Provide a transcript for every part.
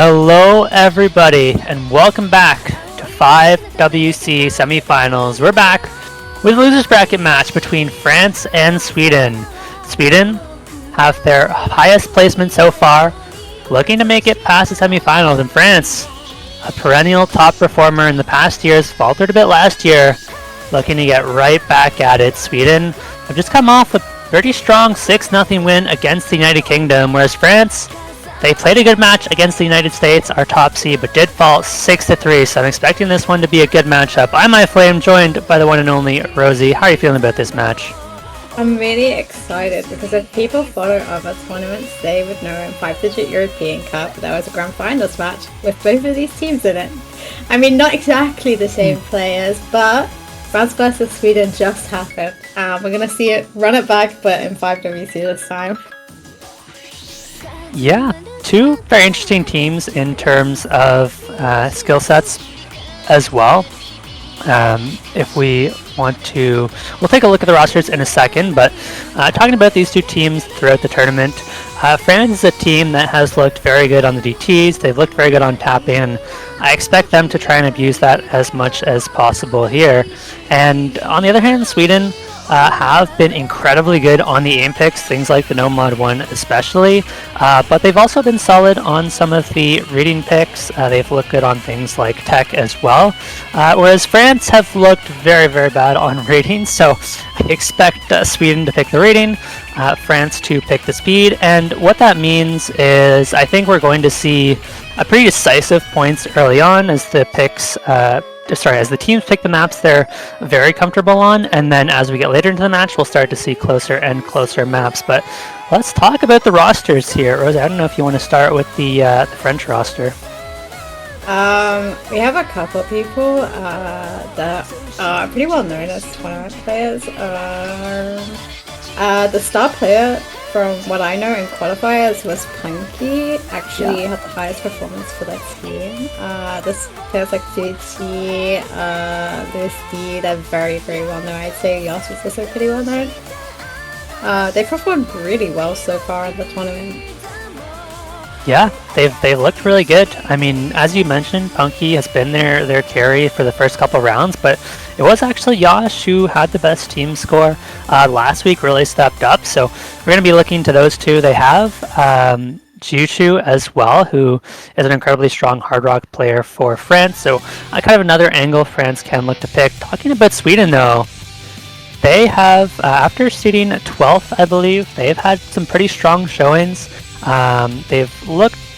Hello, everybody, and welcome back to 5WC Semifinals. We're back with a losers bracket match between France and Sweden. Sweden have their highest placement so far, looking to make it past the semifinals, and France, a perennial top performer in the past years, faltered a bit last year, looking to get right back at it. Sweden have just come off a pretty strong 6-0 win against the United Kingdom, whereas France, they played a good match against the United States, our top seed, but did fall 6-3, so I'm expecting this one to be a good matchup. I'm iFlame, joined by the one and only Rosie. How are you feeling about this match? I'm really excited because if people follow other tournaments, they would know in 5-digit European Cup there was a grand finals match with both of these teams in it. I mean, not exactly the same players, but France versus Sweden just happened. We're going to see it, run it back, but in 5WC this time. Yeah, two very interesting teams in terms of skill sets as well. If we want to, we'll take a look at the rosters in a second, but talking about these two teams throughout the tournament, France is a team that has looked very good on the DTs. They've looked very good on tapping, and I expect them to try and abuse that as much as possible here. And on the other hand, Sweden have been incredibly good on the aim picks, things like the No Mod 1 especially, but they've also been solid on some of the reading picks. They've looked good on things like tech as well, whereas France have looked very, very bad on reading, so I expect Sweden to pick the reading, France to pick the speed, and what that means is I think we're going to see a pretty decisive points early on as the picks as the teams pick the maps they're very comfortable on, and then as we get later into the match, we'll start to see closer and closer maps. But let's talk about the rosters here. Rosie, I don't know if you want to start with the French roster. We have a couple of people that are pretty well known as tournament players. The star player, from what I know in qualifiers, was Punky. Actually had the highest performance for that team. This players like JT, Lewis D, they're very, very well known. I'd say Yas was also pretty well known. They performed really well so far in the tournament. Yeah, they've looked really good. I mean, as you mentioned, Punky has been their carry for the first couple rounds, but it was actually Yash who had the best team score last week, really stepped up. So we're going to be looking to those two. They have Jiuchu as well, who is an incredibly strong hard rock player for France. So kind of another angle France can look to pick. Talking about Sweden, though, they have, after seeding 12th, I believe, they've had some pretty strong showings.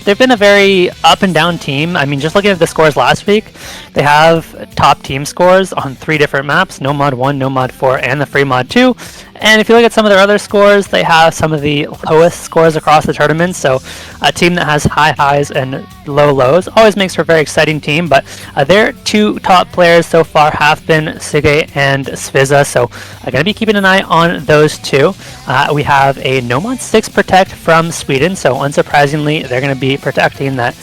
They've been a very up and down team. I mean, just looking at the scores last week, they have top team scores on 3 different maps: No Mod 1, No Mod 4, and the Free Mod 2. And if you look at some of their other scores, they have some of the lowest scores across the tournament. So a team that has high highs and low lows always makes for a very exciting team. But their 2 top players so far have been Sige and Sviza. So I'm going to be keeping an eye on those 2. We have a No Mod 6 protect from Sweden. So unsurprisingly, they're going to be protecting that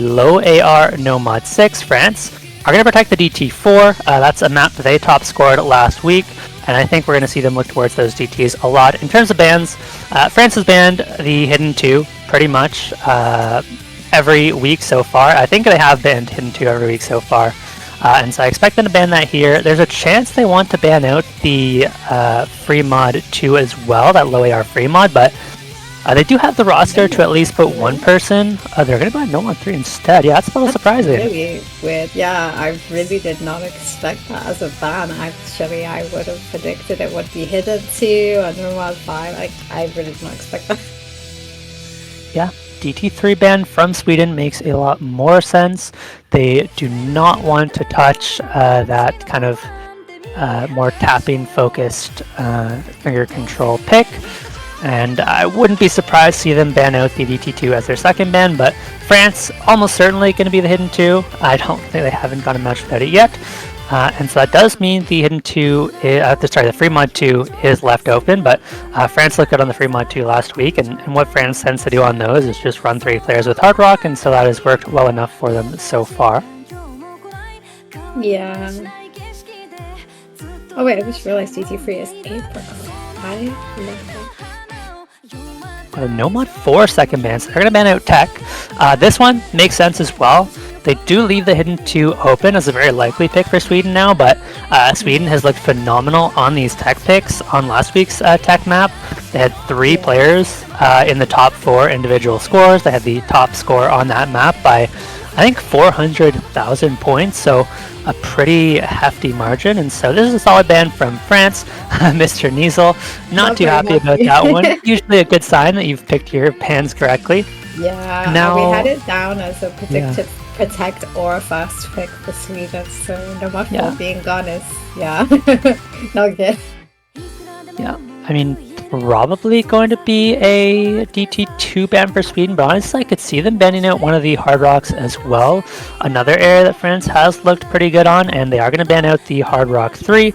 low AR No Mod 6. France are going to protect the DT4. That's a map that they top scored last week, and I think we're going to see them look towards those DTs a lot. In terms of bans, France has banned the Hidden 2 pretty much every week so far. I think they have banned Hidden 2 every week so far, and so I expect them to ban that here. There's a chance they want to ban out the Free Mod 2 as well, that low AR Free Mod, but they do have the roster to at least put one person. They're going to buy No Mod 3 instead. Yeah, that's a little surprising. Really weird. Yeah, I really did not expect that as a ban. Actually, I would have predicted it would be Hidden 2 or No Mod 5. Like, I really did not expect that. Yeah, DT3 ban from Sweden makes a lot more sense. They do not want to touch that kind of more tapping focused finger control pick. And I wouldn't be surprised to see them ban out the DT2 as their second ban, but France almost certainly going to be the Hidden 2. I don't think they haven't got a match without it yet. And so that does mean the Hidden 2, the Free Mod 2 is left open, but France looked good on the Free Mod 2 last week, and what France tends to do on those is just run 3 players with Hard Rock, and so that has worked well enough for them so far. Yeah. Oh wait, I just realized DT3 is April. I love that. no mod 4 second ban, so they're going to ban out Tech. This one makes sense as well. They do leave the Hidden 2 open as a very likely pick for Sweden now, but Sweden has looked phenomenal on these Tech picks. On last week's Tech map, they had 3 players in the top 4 individual scores. They had the top score on that map by, I think, 400,000 points, so a pretty hefty margin. And so this is a solid ban from France. Mr. Niesel, not too happy about that one. Usually a good sign that you've picked your bans correctly. Yeah, now, we had it down as a predicted protect or a fast pick for Sweden, so no mod 4 being gone is, not good. Yeah, I mean, probably going to be a DT2 ban for Sweden, but honestly, I could see them banning out one of the Hard Rocks as well. Another area that France has looked pretty good on, and they are going to ban out the Hard Rock 3.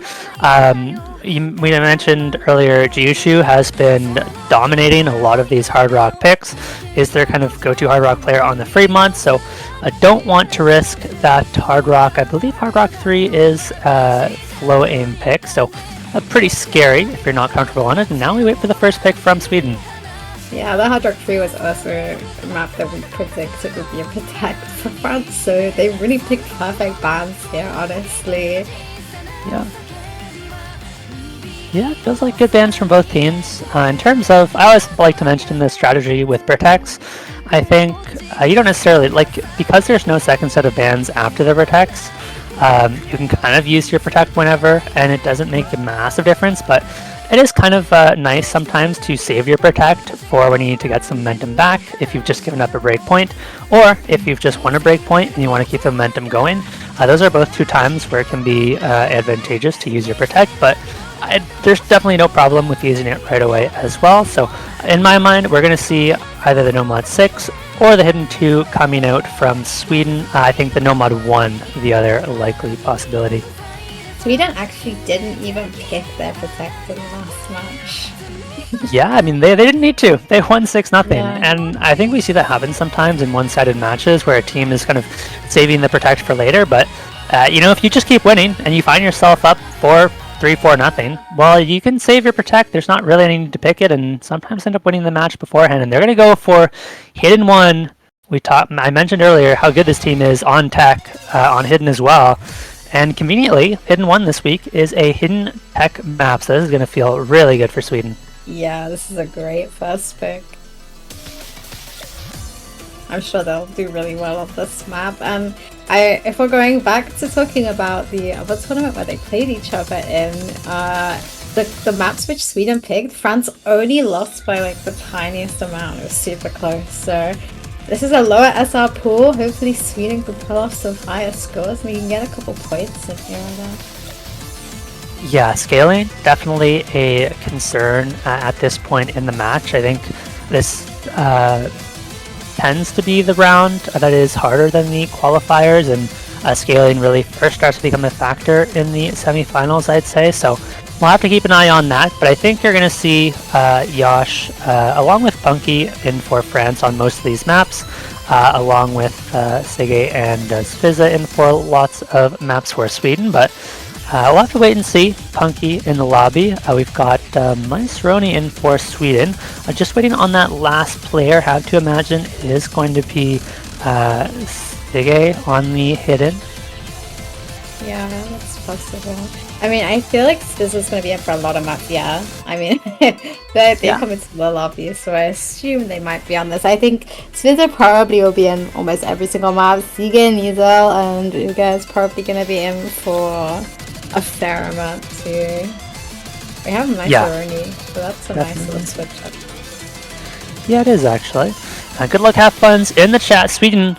We mentioned earlier, Jiushu has been dominating a lot of these Hard Rock picks. Is their kind of go-to Hard Rock player on the free mod, so I don't want to risk that Hard Rock. I believe Hard Rock 3 is a low aim pick, so pretty scary if you're not comfortable on it. And now we wait for the first pick from Sweden. Yeah, the Hard Rock 3 was also a map that we predicted would be a protect for France, so they really picked perfect bans here, honestly. Yeah, it feels like good bans from both teams. In terms of, I always like to mention the strategy with protects. I think you don't necessarily, because there's no second set of bans after the protects, you can kind of use your protect whenever, and it doesn't make a massive difference, but it is kind of nice sometimes to save your protect for when you need to get some momentum back, if you've just given up a breakpoint, or if you've just won a breakpoint and you want to keep the momentum going. Those are both 2 times where it can be advantageous to use your protect, but there's definitely no problem with using it right away as well. So in my mind, we're going to see either the No Mod 6 or the Hidden 2 coming out from Sweden. I think the No Mod 1, the other likely possibility. Sweden actually didn't even pick their protect in the last match. Yeah, I mean, they didn't need to. They won 6-0. And I think we see that happen sometimes in one-sided matches where a team is kind of saving the protect for later. But, if you just keep winning and you find yourself up 3-4-0, well, you can save your protect. There's not really any need to pick it, and sometimes end up winning the match beforehand. And they're going to go for Hidden 1. I mentioned earlier how good this team is on Tech, on Hidden as well. And conveniently, Hidden 1 this week is a Hidden Tech map, so this is going to feel really good for Sweden. Yeah, this is a great first pick. I'm sure they'll do really well on this map. And if we're going back to talking about the other tournament where they played each other in, the maps which Sweden picked, France only lost by the tiniest amount. It was super close. So this is a lower SR pool. Hopefully Sweden can pull off some higher scores and we can get a couple points in here or there. Yeah, scaling, definitely a concern at this point in the match. I think this tends to be the round that is harder than the qualifiers, and scaling really first starts to become a factor in the semifinals, I'd say. So we'll have to keep an eye on that, but I think you're going to see Yash along with Punky in for France on most of these maps, along with Sige and Sviza in for lots of maps for Sweden, but we'll have to wait and see. Punky in the lobby. We've got Roni in for Sweden. Just waiting on that last player. Have to imagine it is going to be Sige on the Hidden. Yeah, that's possible. I mean, I feel like this is going to be in for a lot of maps. Yeah, I mean, they come into the lobby, so I assume they might be on this. I think Svizzer probably will be in almost every single map. Siegen, Nizel, and Uga is probably going to be in for a fair amount too. We have Roni, so that's a nice little switch up. Yeah, it is actually. Good luck, have funs in the chat. Sweden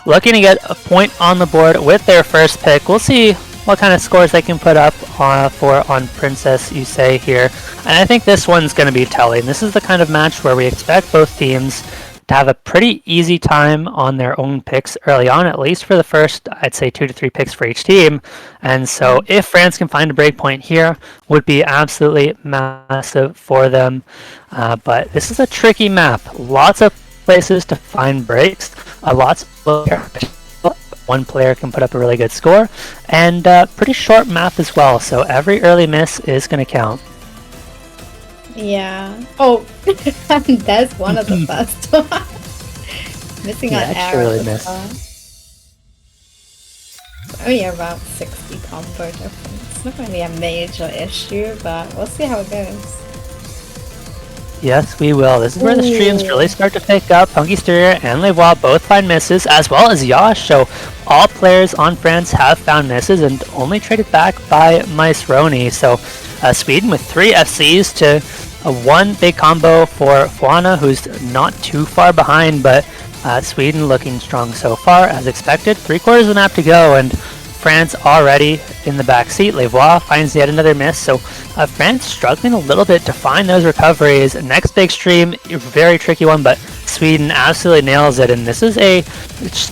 looking to get a point on the board with their first pick. We'll see what kind of scores they can put up on Princess Yusei here. And I think this one's going to be telling. This is the kind of match where we expect both teams to have a pretty easy time on their own picks early on, at least for the first, I'd say 2 to 3 picks for each team. And so if France can find a breakpoint here, would be absolutely massive for them. But this is a tricky map. Lots of places to find breaks. Lots of one player can put up a really good score, and pretty short map as well, so every early miss is going to count. Yeah. Oh, there's one of the first one. Missing Yeah, on it air should at really the miss. start. Only about 60 combo difference. It's not going to be a major issue, but we'll see how it goes. Yes, we will. This is where the streams Ooh. really start to pick up. Punky Stereo and Levois both find misses, as well as Yash. So all players on France have found misses and only traded back by Roni. So Sweden with 3 FCs to one big combo for Fuana, who's not too far behind, but Sweden looking strong so far, as expected. 3/4 of the map to go, and France already in the back seat. Levois finds yet another miss, so France struggling a little bit to find those recoveries. Next big stream, very tricky one, but Sweden absolutely nails it, and this is a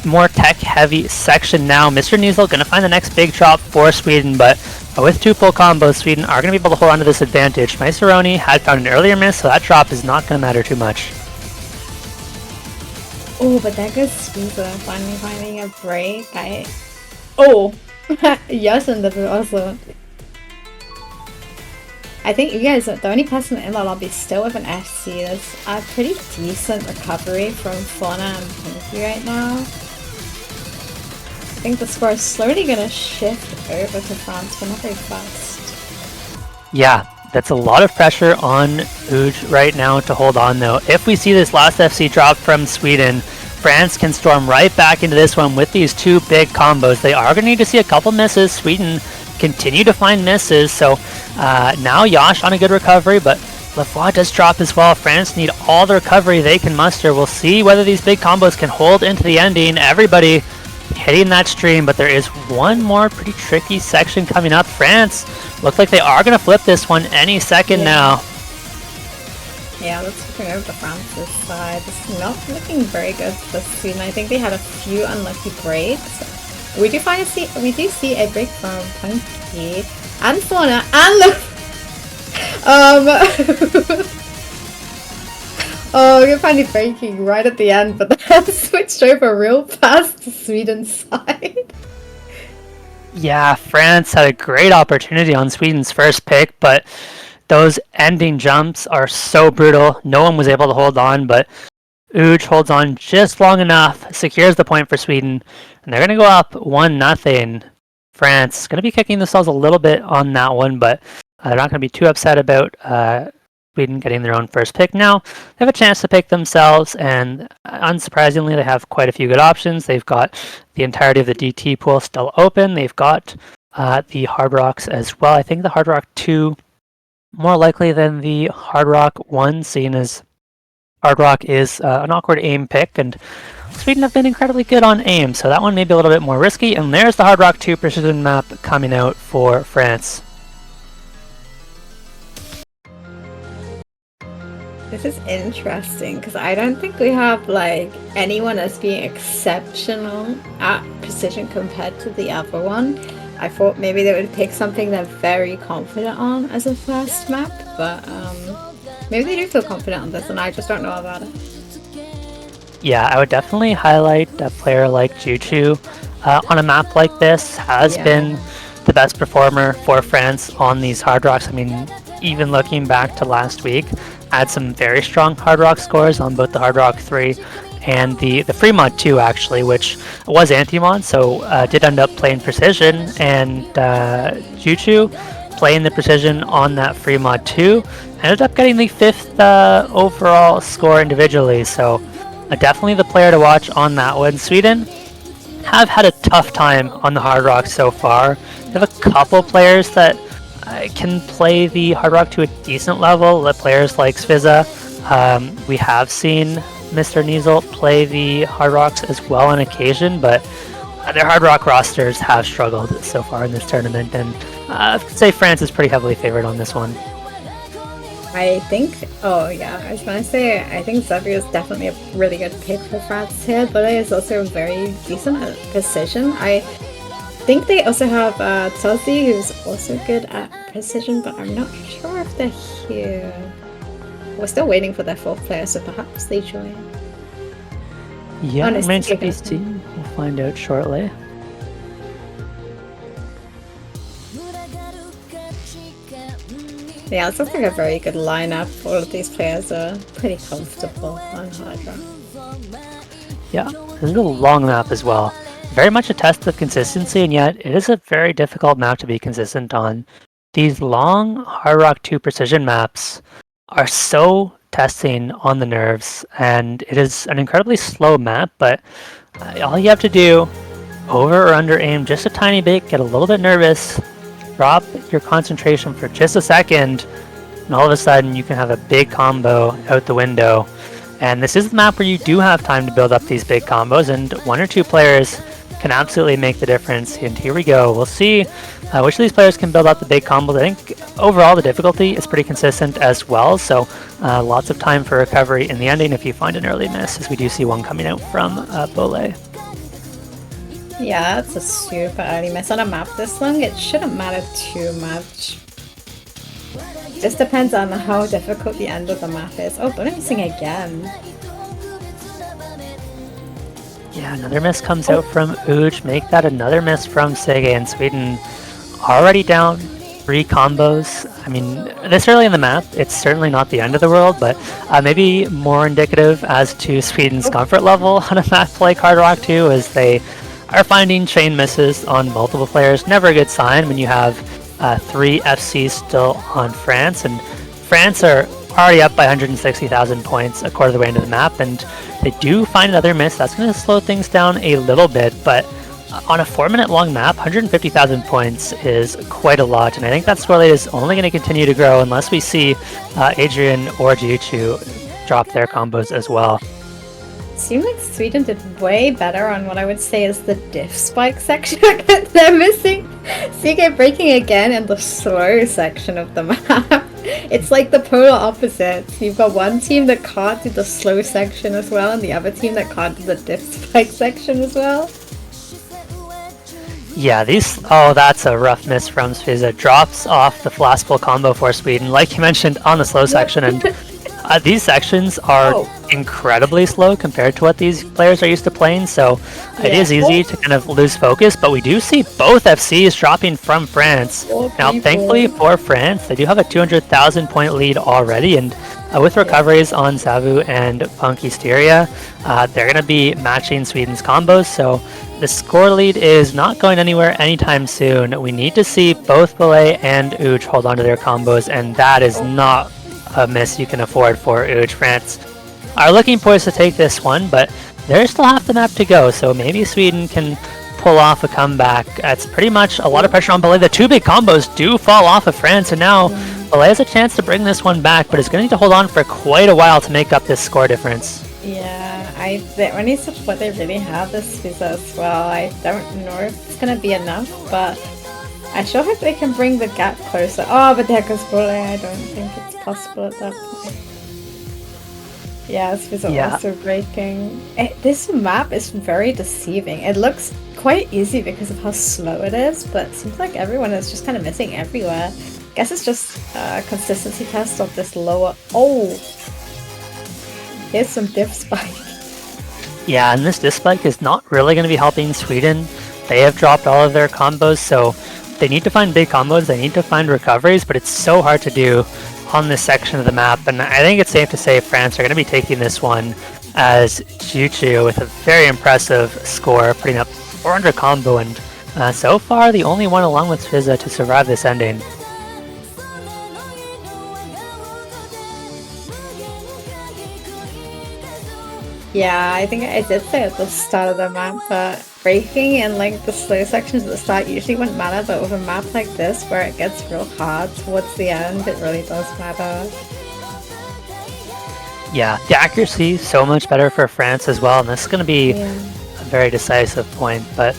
more tech-heavy section now. Mr. Niesel going to find the next big drop for Sweden, but with 2 full combos, Sweden are going to be able to hold on to this advantage. Myceroni had found an earlier miss, so that drop is not going to matter too much. Oh, but there goes Squeezer finally finding a break. Oh! Yes, and the also. I think you guys are the only person in the lobby still with an FC. That's a pretty decent recovery from Fauna and Pinky right now. I think the score is slowly gonna shift over to France, but not very fast. Yeah, that's a lot of pressure on Uj right now to hold on though. If we see this last FC drop from Sweden, France can storm right back into this one with these 2 big combos. They are going to need to see a couple misses. Sweden continue to find misses, so now Yash on a good recovery, but Levois does drop as well. France need all the recovery they can muster. We'll see whether these big combos can hold into the ending. Everybody hitting that stream, but there is one more pretty tricky section coming up. France look like they are going to flip this one any second now. Yeah, let's looking over to France's side. This is not looking very good for Sweden. I think they had a few unlucky breaks. We do see a break from Punky and Fauna and oh, we're finally breaking right at the end, but then switched over real fast to Sweden's side. Yeah, France had a great opportunity on Sweden's first pick, but those ending jumps are so brutal. No one was able to hold on, but Uj holds on just long enough, secures the point for Sweden, and they're going to go up 1-0. France going to be kicking themselves a little bit on that one, but they're not going to be too upset about Sweden getting their own first pick now. They have a chance to pick themselves, and unsurprisingly, they have quite a few good options. They've got the entirety of the DT pool still open. They've got the Hard Rocks as well. I think the Hard Rock 2 more likely than the Hard Rock 1, seeing as Hard Rock is an awkward aim pick, and Sweden have been incredibly good on aim, so that one may be a little bit more risky. And there's the Hard Rock 2 precision map coming out for France. This is interesting because I don't think we have like anyone as being exceptional at precision compared to the other one. I thought maybe they would pick something they're very confident on as a first map, but maybe they do feel confident on this and I just don't know about it. Yeah, I would definitely highlight a player like Juchu on a map like this. Has been the best performer for France on these Hard Rocks. I mean, even looking back to last week, had some very strong Hard Rock scores on both the Hard Rock 3 and the free mod 2 actually, which was anti-mod, so did end up playing precision, and Juchu playing the precision on that free mod 2 ended up getting the 5th overall score individually, so definitely the player to watch on that one. Sweden have had a tough time on the Hard Rock so far. They have a couple players that can play the Hard Rock to a decent level, players like Sviza. We have seen Mr. Niesel play the Hard Rocks as well on occasion, but their Hard Rock rosters have struggled so far in this tournament, and I'd say France is pretty heavily favored on this one. I think, oh yeah, I was going to say, I think Xavier is definitely a really good pick for France here, but it is also very decent at precision. I think they also have Tosi, who's also good at precision, but I'm not sure if they're here. We're still waiting for their 4th player, so perhaps they join. Yeah, remains to be seen. We'll find out shortly. Yeah, it looks like a very good lineup. All of these players are pretty comfortable on Hydra. Yeah, this is a long map as well. Very much a test of consistency, and yet it is a very difficult map to be consistent on. These long Hard Rock 2 precision maps are so testing on the nerves, and it is an incredibly slow map, but all you have to do, over or under aim just a tiny bit, get a little bit nervous, drop your concentration for just a second, and all of a sudden you can have a big combo out the window. And this is the map where you do have time to build up these big combos, and one or two players can absolutely make the difference. And here we go. We'll see which of these players can build up the big combos. I think overall the difficulty is pretty consistent as well, so lots of time for recovery in the ending if you find an early miss, as we do see one coming out from Bole. Yeah, it's a super early miss on a map this long. It shouldn't matter too much. Just depends on how difficult the end of the map is. Oh, but I'm missing again. Yeah, another miss comes out from Uj. Make that another miss from Sege, and Sweden already down 3 combos. I mean, this early in the map, it's certainly not the end of the world, but maybe more indicative as to Sweden's comfort level on a map like Hard Rock 2, as they are finding chain misses on multiple players. Never a good sign when you have 3 FCs still on France, and France are already up by 160,000 points a quarter of the way into the map, and they do find another miss. That's going to slow things down a little bit, but on a 4-minute long map, 150,000 points is quite a lot, and I think that score lead is only going to continue to grow unless we see Adrian or Jiuchu drop their combos as well. Seems like Sweden did way better on what I would say is the diff spike section. They're missing CK breaking again in the slow section of the map. It's like the polar opposites. You've got one team that can't do the slow section as well, and the other team that can't do the diff spike section as well. Yeah, these... Oh, that's a rough miss from Sviza. Drops off the Flaspel combo for Sweden, like you mentioned, on the slow section, and these sections are incredibly slow compared to what these players are used to playing, so it is easy to kind of lose focus, but we do see both FCs dropping from France. Now, thankfully for France, they do have a 200,000 point lead already, and with recoveries on Savu and Punkysteria, they're going to be matching Sweden's combos, so the score lead is not going anywhere anytime soon. We need to see both Belay and Uj hold on to their combos, and that is not a miss you can afford for Uj. France are looking poised to take this one, but there's still half the map to go, so maybe Sweden can pull off a comeback. It's pretty much a lot of pressure on Belay. The 2 big combos do fall off of France, and now Belay has a chance to bring this one back, but is going to need to hold on for quite a while to make up this score difference. Yeah, the only support they really have is Visa as well. I don't know if it's going to be enough, but I sure hope they can bring the gap closer. Oh, but there goes Bole. I don't think it's possible at that point. Yeah, this was also breaking. This map is very deceiving. It looks quite easy because of how slow it is, but it seems like everyone is just kind of missing everywhere. Guess it's just a consistency test of this lower... Oh! Here's some diff spike. Yeah, and this diff spike is not really going to be helping Sweden. They have dropped all of their combos, so they need to find big combos, they need to find recoveries, but it's so hard to do on this section of the map, and I think it's safe to say France are going to be taking this one as Jiuchu with a very impressive score, putting up 400 combo, and so far the only one along with Fizza to survive this ending. Yeah, I think I did say at the start of the map that breaking in like the slow sections at the start usually wouldn't matter, but with a map like this where it gets real hard towards the end, it really does matter. Yeah, the accuracy is so much better for France as well, and this is going to be a very decisive point, but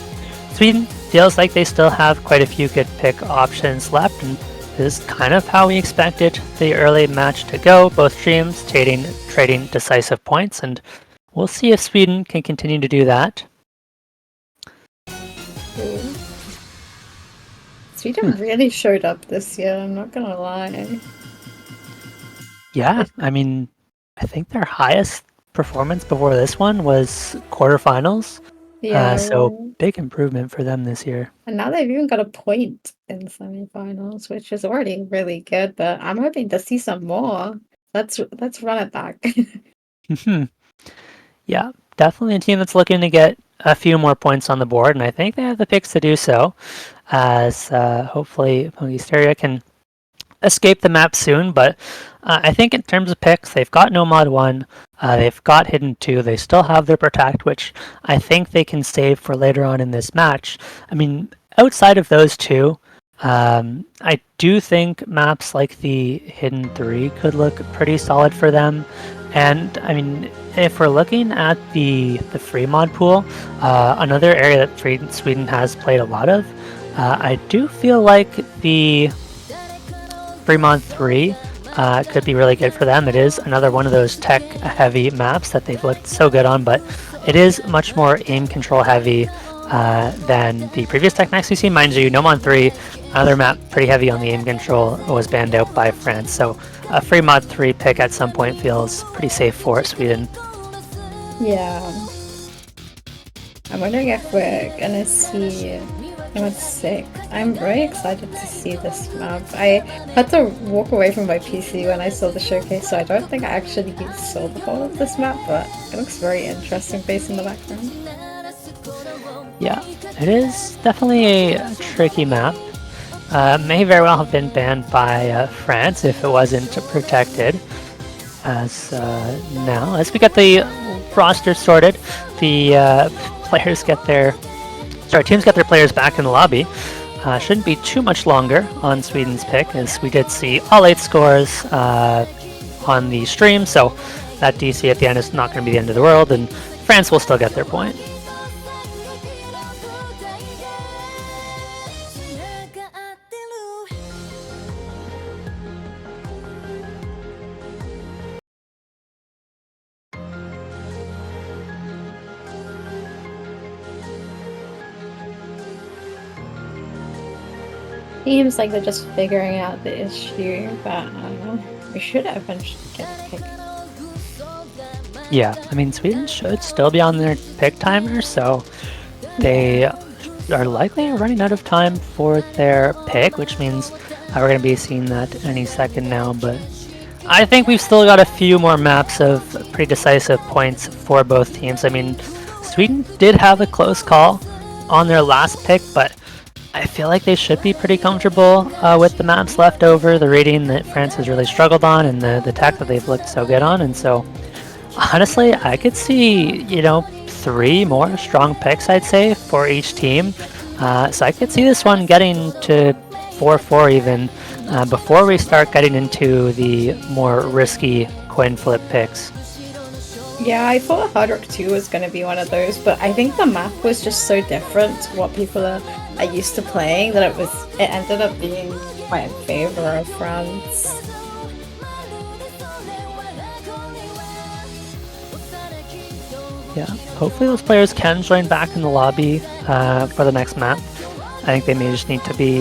Sweden feels like they still have quite a few good pick options left, and this is kind of how we expected the early match to go. Both teams trading decisive points, and we'll see if Sweden can continue to do that. Sweden really showed up this year, I'm not gonna lie. Yeah, I mean, I think their highest performance before this one was quarterfinals. Yeah, So right. big improvement for them this year. And now they've even got a point in semifinals, which is already really good, but I'm hoping to see some more. Let's run it back. Yeah, definitely a team that's looking to get a few more points on the board, and I think they have the picks to do so. As hopefully Hysteria can escape the map soon. But I think in terms of picks, they've got Nomad 1, they've got Hidden 2, they still have their Protect, which I think they can save for later on in this match. I mean, outside of those two, I do think maps like the Hidden 3 could look pretty solid for them. And I mean, if we're looking at the free mod pool, another area that Sweden has played a lot of, I do feel like the Fremont 3 could be really good for them. It is another one of those tech-heavy maps that they've looked so good on, but it is much more aim control heavy than the previous tech maps we've seen. Mind you, Nomon 3, another map pretty heavy on the aim control, was banned out by France. So a Fremont 3 pick at some point feels pretty safe for Sweden. Yeah. I'm wondering if we're gonna see number 6. I'm very excited to see this map. I had to walk away from my PC when I saw the showcase, so I don't think I actually saw the whole of this map, but it looks very interesting based on the background. Yeah, it is definitely a tricky map. May very well have been banned by France if it wasn't protected. As now, as we get the roster sorted, the players get their teams get their players back in the lobby. Shouldn't be too much longer on Sweden's pick, as we did see all 8 scores on the stream, so that DC at the end is not going to be the end of the world, and France will still get their point. Seems like they're just figuring out the issue, but we should eventually get a pick. Yeah, I mean, Sweden should still be on their pick timer, so they are likely running out of time for their pick, which means we're going to be seeing that any second now. But I think we've still got a few more maps of pretty decisive points for both teams. I mean, Sweden did have a close call on their last pick, but I feel like they should be pretty comfortable with the maps left over, the rating that France has really struggled on, and the tech that they've looked so good on. And so, honestly, I could see, 3 more strong picks, I'd say, for each team. So I could see this one getting to 4-4 even before we start getting into the more risky coin flip picks. Yeah, I thought Hard Rock 2 was going to be one of those, but I think the map was just so different to what people are used to playing that it ended up being quite in favor of France. Yeah, hopefully those players can join back in the lobby for the next map. I think they may just need to be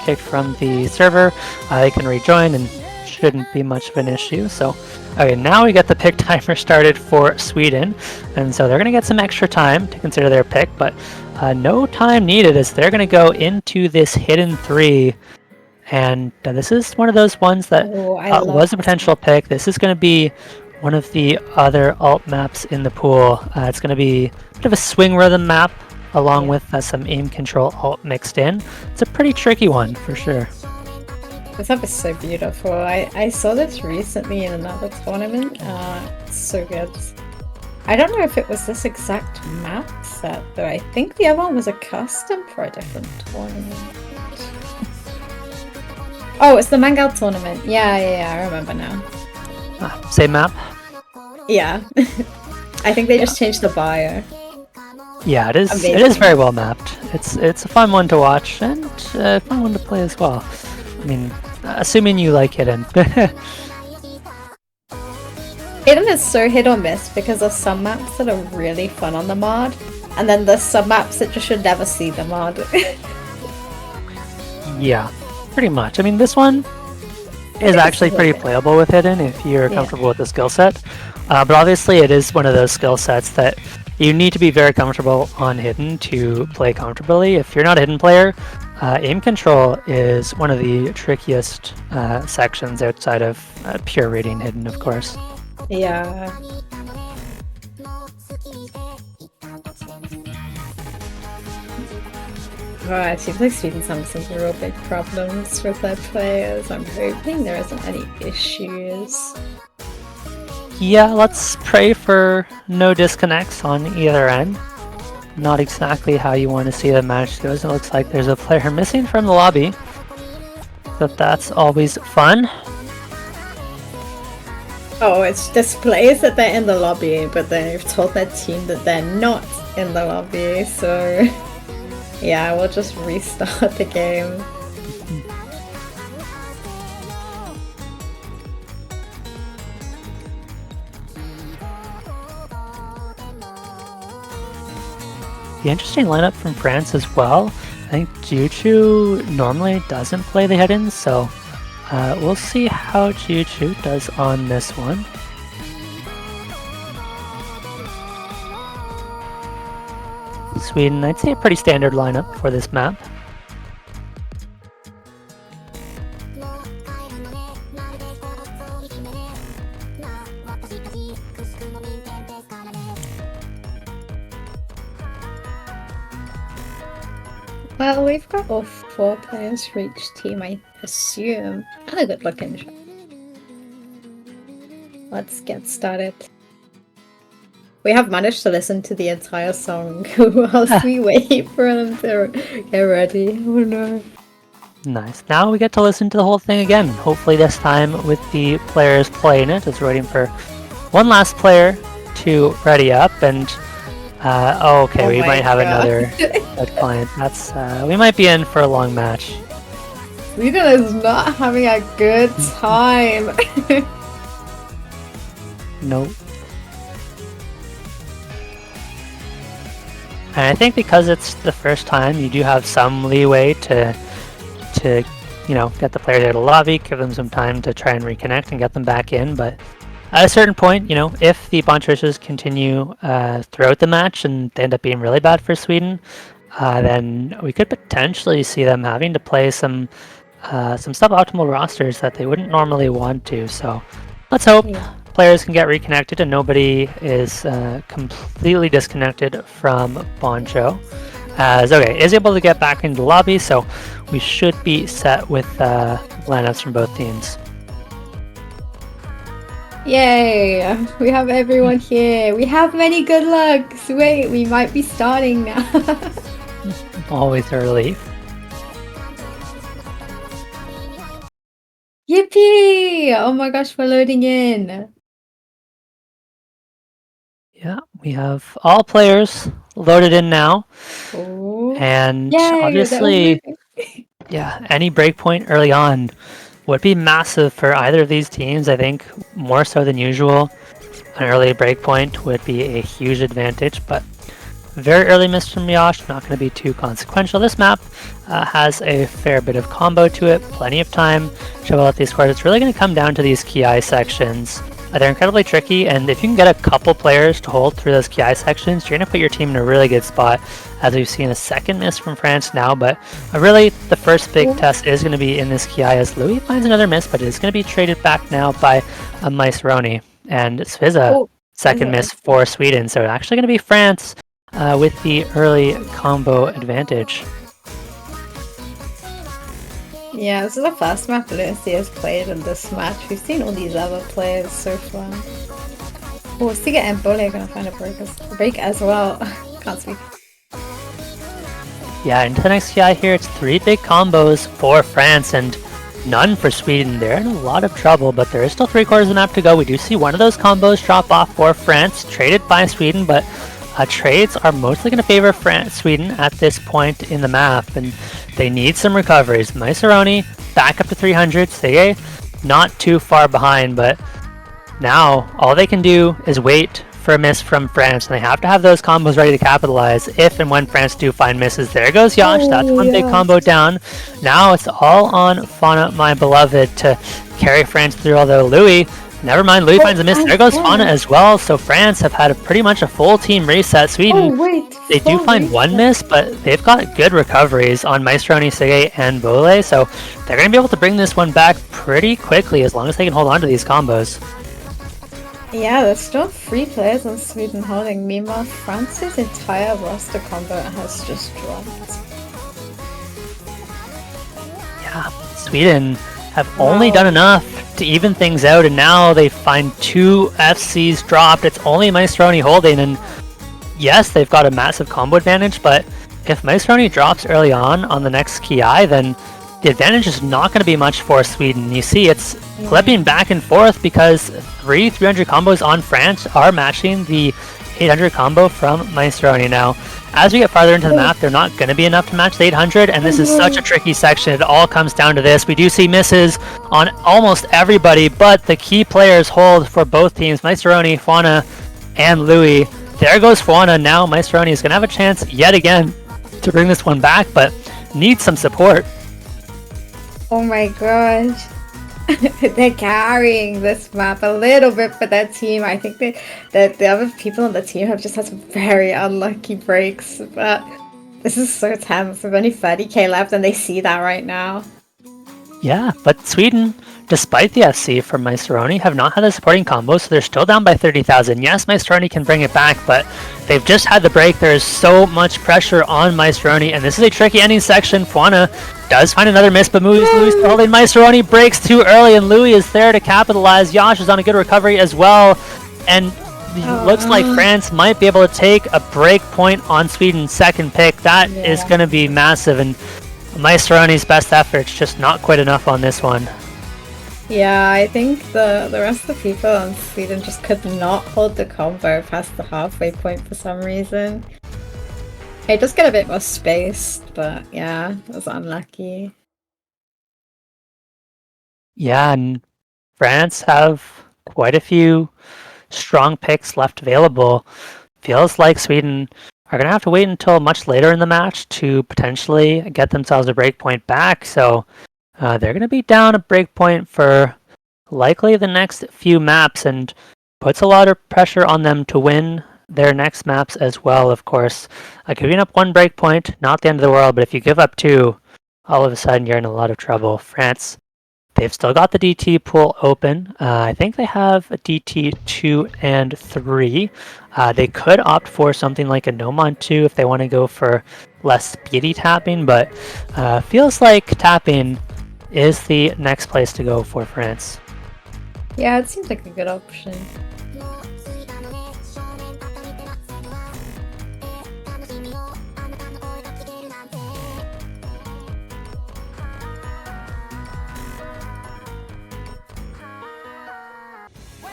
kicked from the server. They can rejoin and shouldn't be much of an issue. So, okay, now we get the pick timer started for Sweden, and so they're going to get some extra time to consider their pick, but no time needed as they're going to go into this Hidden 3. And this is one of those ones that was a potential pick. This is going to be one of the other alt maps in the pool. It's going to be a bit of a swing rhythm map along with some aim control alt mixed in. It's a pretty tricky one for sure. This map is so beautiful. I saw this recently in another tournament. It's so good. I don't know if it was this exact map set, though. I think the other one was a custom for a different tournament. Oh, it's the Mangal tournament. Yeah, I remember now. Same map? Yeah. I think they just changed the bio. Yeah, it is. Amazing. It is very well mapped. It's a fun one to watch and a fun one to play as well. I mean, assuming you like Hidden. Hidden is so hit or miss because there's some maps that are really fun on the mod, and then there's some maps that just should never see the mod. Yeah, pretty much. I mean, this one is actually pretty playable with Hidden if you're comfortable with the skill set. But obviously it is one of those skill sets that, you need to be very comfortable on hidden to play comfortably. If you're not a hidden player, aim control is one of the trickiest sections outside of pure reading hidden, of course. Yeah. Oh, it seems like Sweden's having some real big problems with their players. I'm hoping there isn't any issues. Yeah, let's pray for no disconnects on either end. Not exactly how you want to see the match goes. It looks like there's a player missing from the lobby, but that's always fun. Oh, it's displays that they're in the lobby, but they've told their team that they're not in the lobby, so yeah, we'll just restart the game. The interesting lineup from France as well. I think Juju normally doesn't play the hidden, so we'll see how Juju does on this one. Sweden, I'd say a pretty standard lineup for this map. Well, we've got all 4 players for each team, I assume, and a good looking shot. Let's get started. We have managed to listen to the entire song whilst we wait for them to get ready. Oh no. Nice. Now we get to listen to the whole thing again. Hopefully this time with the players playing it. It's waiting for one last player to ready up and okay, we might have another client. That's we might be in for a long match. Sweden is not having a good time. Nope. And I think because it's the first time, you do have some leeway to you know, get the players out of the lobby, give them some time to try and reconnect and get them back in. But at a certain point, you know, if the bunchers continue throughout the match and they end up being really bad for Sweden, then we could potentially see them having to play some suboptimal rosters that they wouldn't normally want to. So let's hope players can get reconnected and nobody is completely disconnected from Boncho. As okay, is able to get back into the lobby, so we should be set with lineups from both teams. Yay! We have everyone here. We have many good lucks. Wait, we might be starting now. Always a relief. Yippee! Oh my gosh, we're loading in. Yeah, we have all players loaded in now. Oh. And Yay, obviously, yeah, any breakpoint early on would be massive for either of these teams. I think more so than usual. An early breakpoint would be a huge advantage, but very early miss from Yosh, not going to be too consequential. This map has a fair bit of combo to it, plenty of time to shovel out these scores. It's really going to come down to these Ki sections. They're incredibly tricky, and if you can get a couple players to hold through those Ki sections, you're going to put your team in a really good spot, as we've seen a second miss from France now, but really the first big test is going to be in this Ki as Louis finds another miss, but it's going to be traded back now by a Maisroni, and Svizza, second miss for Sweden, so actually going to be France with the early combo advantage. Yeah, this is the first map Lucy has played in this match. We've seen all these other players so far. Oh, Stiga and Bole are gonna find a break as well. Can't speak. Yeah, into the next Ki here, it's 3 big combos for France and none for Sweden. They're in a lot of trouble, but there is still 3/4 of the map to go. We do see one of those combos drop off for France, traded by Sweden, but trades are mostly going to favor Sweden at this point in the map, and they need some recoveries. Maisaroni back up to 300, Sige not too far behind, but now all they can do is wait for a miss from France, and they have to have those combos ready to capitalize if and when France do find misses. There goes Yash, that's one big combo down. Now it's all on Fauna, my beloved, to carry France through, although Louis Never mind, Louis finds a miss. There goes Fauna Fauna. as well. So France have had pretty much a full team reset. Sweden, Oh wait, they do full find one reset. miss, but they've got good recoveries on Maestroni, Sige, and Bole. So they're going to be able to bring this one back pretty quickly as long as they can hold on to these combos. Yeah, there's still 3 players in Sweden holding. Meanwhile, France's entire roster combo has just dropped. Yeah, Sweden have only done enough to even things out, and now they find 2 FCs dropped. It's only Maestroni holding, and yes, they've got a massive combo advantage, but if Maestroni drops early on the next Ki, then the advantage is not going to be much for Sweden. You see, it's flipping back and forth because 300 combos on France are matching the 800 combo from Maestroni. Now, as we get farther into the map, they're not going to be enough to match the 800, and this is such a tricky section. It all comes down to this. We do see misses on almost everybody, but the key players hold for both teams, Maestroni, Fauna, and Louis. There goes Fauna. Now Maestroni is going to have a chance yet again to bring this one back, but needs some support. Oh my gosh. They're carrying this map a little bit for their team. I think that the other people on the team have just had some very unlucky breaks, but this is so tense. With only 30k left and they see that right now. Yeah, but Sweden, despite the FC from Maestroni, have not had the supporting combo, so they're still down by 30,000. Yes, Maestroni can bring it back, but they've just had the break. There is so much pressure on Maestroni, and this is a tricky ending section. Fuana does find another miss, but Louis holding. Maestroni breaks too early, and Louis is there to capitalize. Yash is on a good recovery as well, and looks like France might be able to take a break point on Sweden's second pick. That is going to be massive, and Maestroni's best effort's just not quite enough on this one. Yeah, I think the rest of the people on Sweden just could not hold the combo past the halfway point for some reason. It does get a bit more spaced, but yeah, it was unlucky. Yeah, and France have quite a few strong picks left available. Feels like Sweden are going to have to wait until much later in the match to potentially get themselves a breakpoint back. So they're going to be down a breakpoint for likely the next few maps, and puts a lot of pressure on them to win their next maps as well, of course. Giving up 1 breakpoint, not the end of the world, but if you give up 2, all of a sudden you're in a lot of trouble. France, they've still got the DT pool open. I think they have a DT 2 and 3. They could opt for something like a Nomon 2 if they want to go for less speedy tapping, but feels like tapping is the next place to go for France. Yeah, it seems like a good option.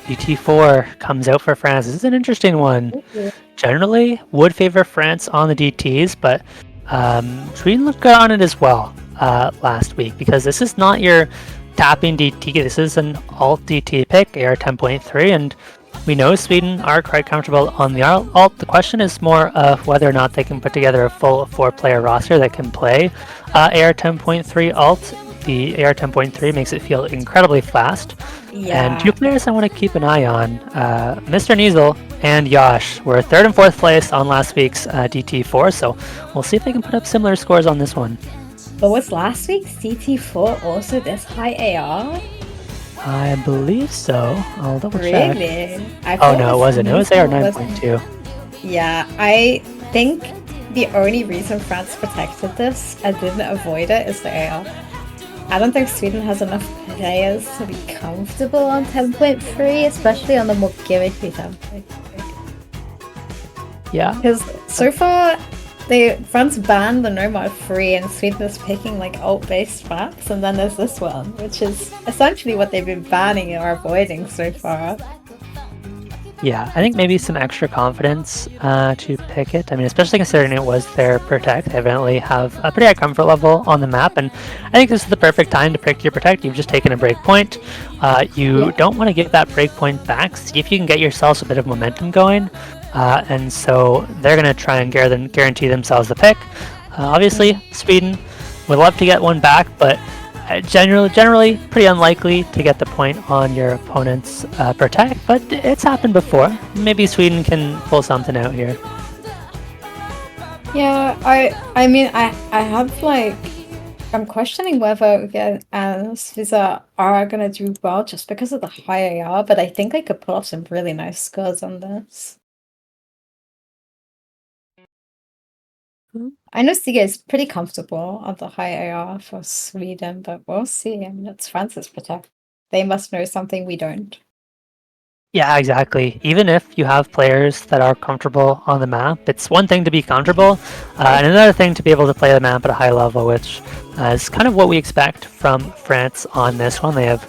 DT4 comes out for France. This is an interesting one. Generally, would favor France on the DTs, but Sweden looked good on it as well last week, because this is not your tapping DT. This is an alt DT pick, AR 10.3, and we know Sweden are quite comfortable on the alt. The question is more of whether or not they can put together a full 4-player roster that can play AR 10.3 alt. The AR 10.3 makes it feel incredibly fast. Yeah. And 2 players I want to keep an eye on, Mr. Niesel and Yash, were 3rd and 4th place on last week's DT4, so we'll see if they can put up similar scores on this one. But was last week's DT4 also this high AR? I believe so. I'll double check. Really? Oh no, it wasn't. It was AR 9.2. Yeah, I think the only reason France protected this and didn't avoid it is the AR. I don't think Sweden has enough players to be comfortable on 10.3, especially on the more gimmicky 10.3. Yeah. Because so far, France banned the Nomad free, and Sweden is picking like alt-based maps, and then there's this one, which is essentially what they've been banning or avoiding so far. Yeah, I think maybe some extra confidence to pick it. I mean, especially considering it was their Protect. They evidently have a pretty high comfort level on the map, and I think this is the perfect time to pick your Protect. You've just taken a breakpoint. You don't want to give that breakpoint back. See if you can get yourselves a bit of momentum going. And so they're going to try and guarantee themselves the pick. Obviously, Sweden would love to get one back, but Generally pretty unlikely to get the point on your opponent's protect, but it's happened before. Maybe Sweden can pull something out here. Yeah, I mean, I have like, I'm questioning whether again Svisa are gonna do well just because of the high AR, but I think they could pull off some really nice scores on this. I know Siga is pretty comfortable on the high AR for Sweden, but we'll see. I mean, it's France's protect. They must know something we don't. Yeah, exactly. Even if you have players that are comfortable on the map, it's one thing to be comfortable, and another thing to be able to play the map at a high level, which is kind of what we expect from France on this one. They have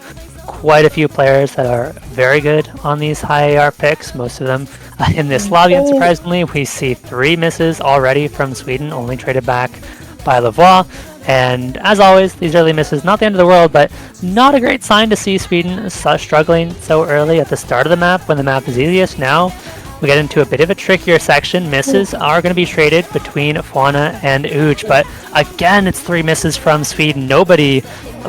quite a few players that are very good on these high AR picks, most of them in this lobby, unsurprisingly. We see 3 misses already from Sweden, only traded back by Lavoie. And as always, these early misses, not the end of the world, but not a great sign to see Sweden struggling so early at the start of the map when the map is easiest. Now we get into a bit of a trickier section. Misses are going to be traded between Fauna and Uj, but again, it's 3 misses from Sweden. Nobody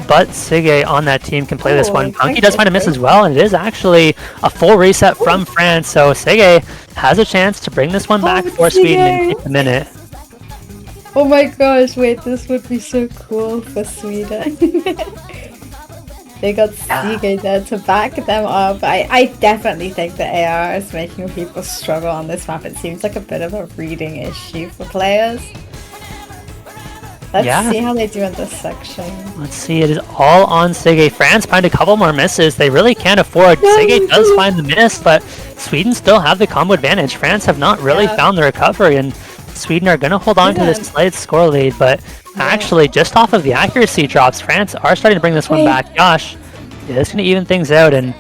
but Sige on that team can play this one. Punky does find a miss as well, and it is actually a full reset from France, so Sige has a chance to bring this one back for Sweden and keep the minute. Oh my gosh, wait, this would be so cool for Sweden. They got Siege there to back them up. I definitely think the AR is making people struggle on this map. It seems like a bit of a reading issue for players. Let's see how they do in this section. Let's see, it is all on Sige. France find a couple more misses. They really can't afford. Sige does find the miss, but Sweden still have the combo advantage. France have not really found the recovery, and Sweden are going to hold on to this slight score lead, but actually, just off of the accuracy drops, France are starting to bring this one back. Josh is going to even things out, and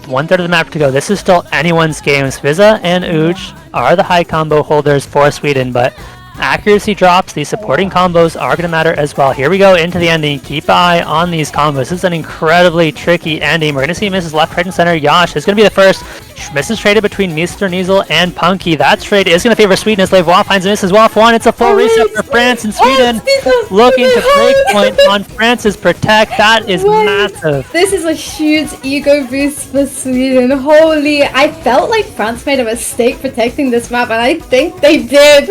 1/3 of the map to go. This is still anyone's game. Sviza and Uj are the high combo holders for Sweden, but accuracy drops, these supporting combos are going to matter as well. Here we go into the ending. Keep an eye on these combos. This is an incredibly tricky ending. We're going to see misses left, right, and center. Yash is going to be the first. Misses traded between Mr. Niesel and Punky. That trade is going to favor Sweden as Lavoie finds a miss as well. It's a full reset for France, and Sweden looking to break point on France's protect. That is massive. This is a huge ego boost for Sweden. Holy, I felt like France made a mistake protecting this map, and I think they did.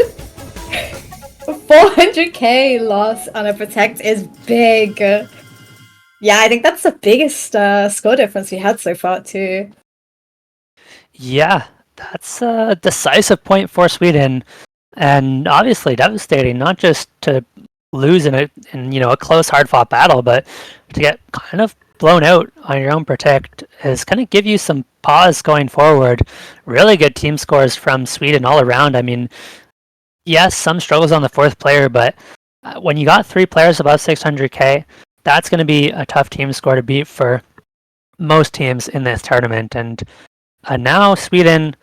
400k loss on a protect is big. Yeah, I think that's the biggest score difference we had so far too. Yeah, that's a decisive point for Sweden, and obviously devastating, not just to lose in a close, hard-fought battle, but to get kind of blown out on your own protect is going to give you some pause going forward. Really good team scores from Sweden all around. I mean, yes, some struggles on the 4th player, but when you got 3 players above 600k, that's going to be a tough team score to beat for most teams in this tournament. And now Sweden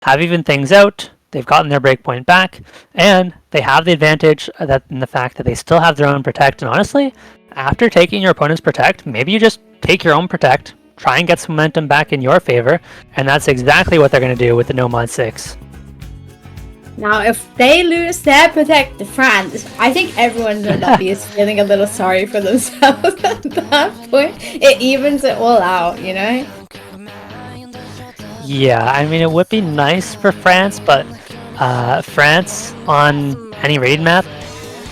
have evened things out. They've gotten their breakpoint back, and they have the advantage that in the fact that they still have their own protect. And honestly, after taking your opponent's protect, maybe you just take your own protect, try and get some momentum back in your favor, and that's exactly what they're going to do with the No Mod 6. Now, if they lose their protect to France, I think everyone in the lobby is feeling a little sorry for themselves at that point. It evens it all out, you know? Yeah, I mean, it would be nice for France, but France on any raid map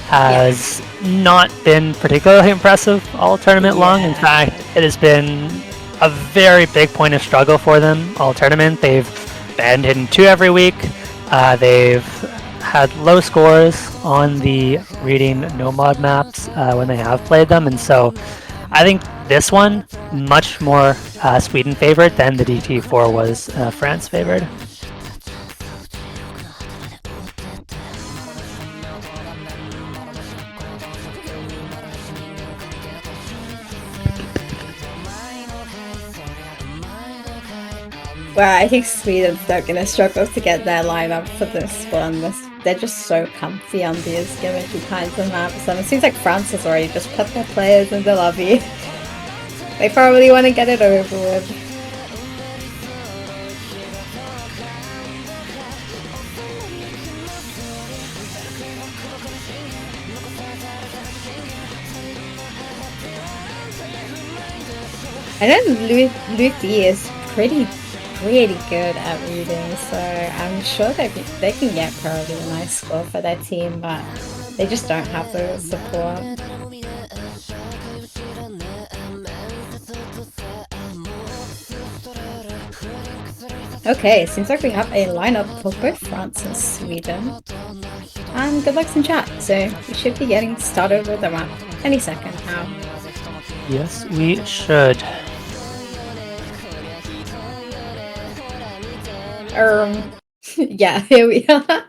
has not been particularly impressive all tournament long. In fact, it has been a very big point of struggle for them all tournament. They've banned Hidden 2 every week. They've had low scores on the reading no mod maps when they have played them, and so I think this one much more Sweden favored than the DT4 was France favored. Well, I think Sweden's not going to struggle to get their lineup for this one. They're just so comfy on these gimmicky kinds of maps. And it seems like France has already just put their players in the lobby. They probably want to get it over with. I know Luffy is pretty good at reading, so I'm sure they can get probably a nice score for their team, but they just don't have the support. Okay, seems like we have a lineup for both France and Sweden. And good luck in chat, so we should be getting started with the map any second now. Yes, we should. Yeah, here we are.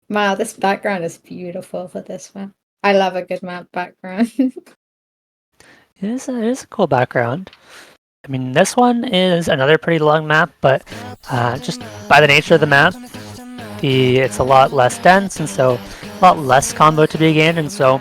Wow, this background is beautiful for this one. I love a good map background. It is a cool background. I mean, this one is another pretty long map, but just by the nature of the map, it's a lot less dense, and so a lot less combo to be gained, and so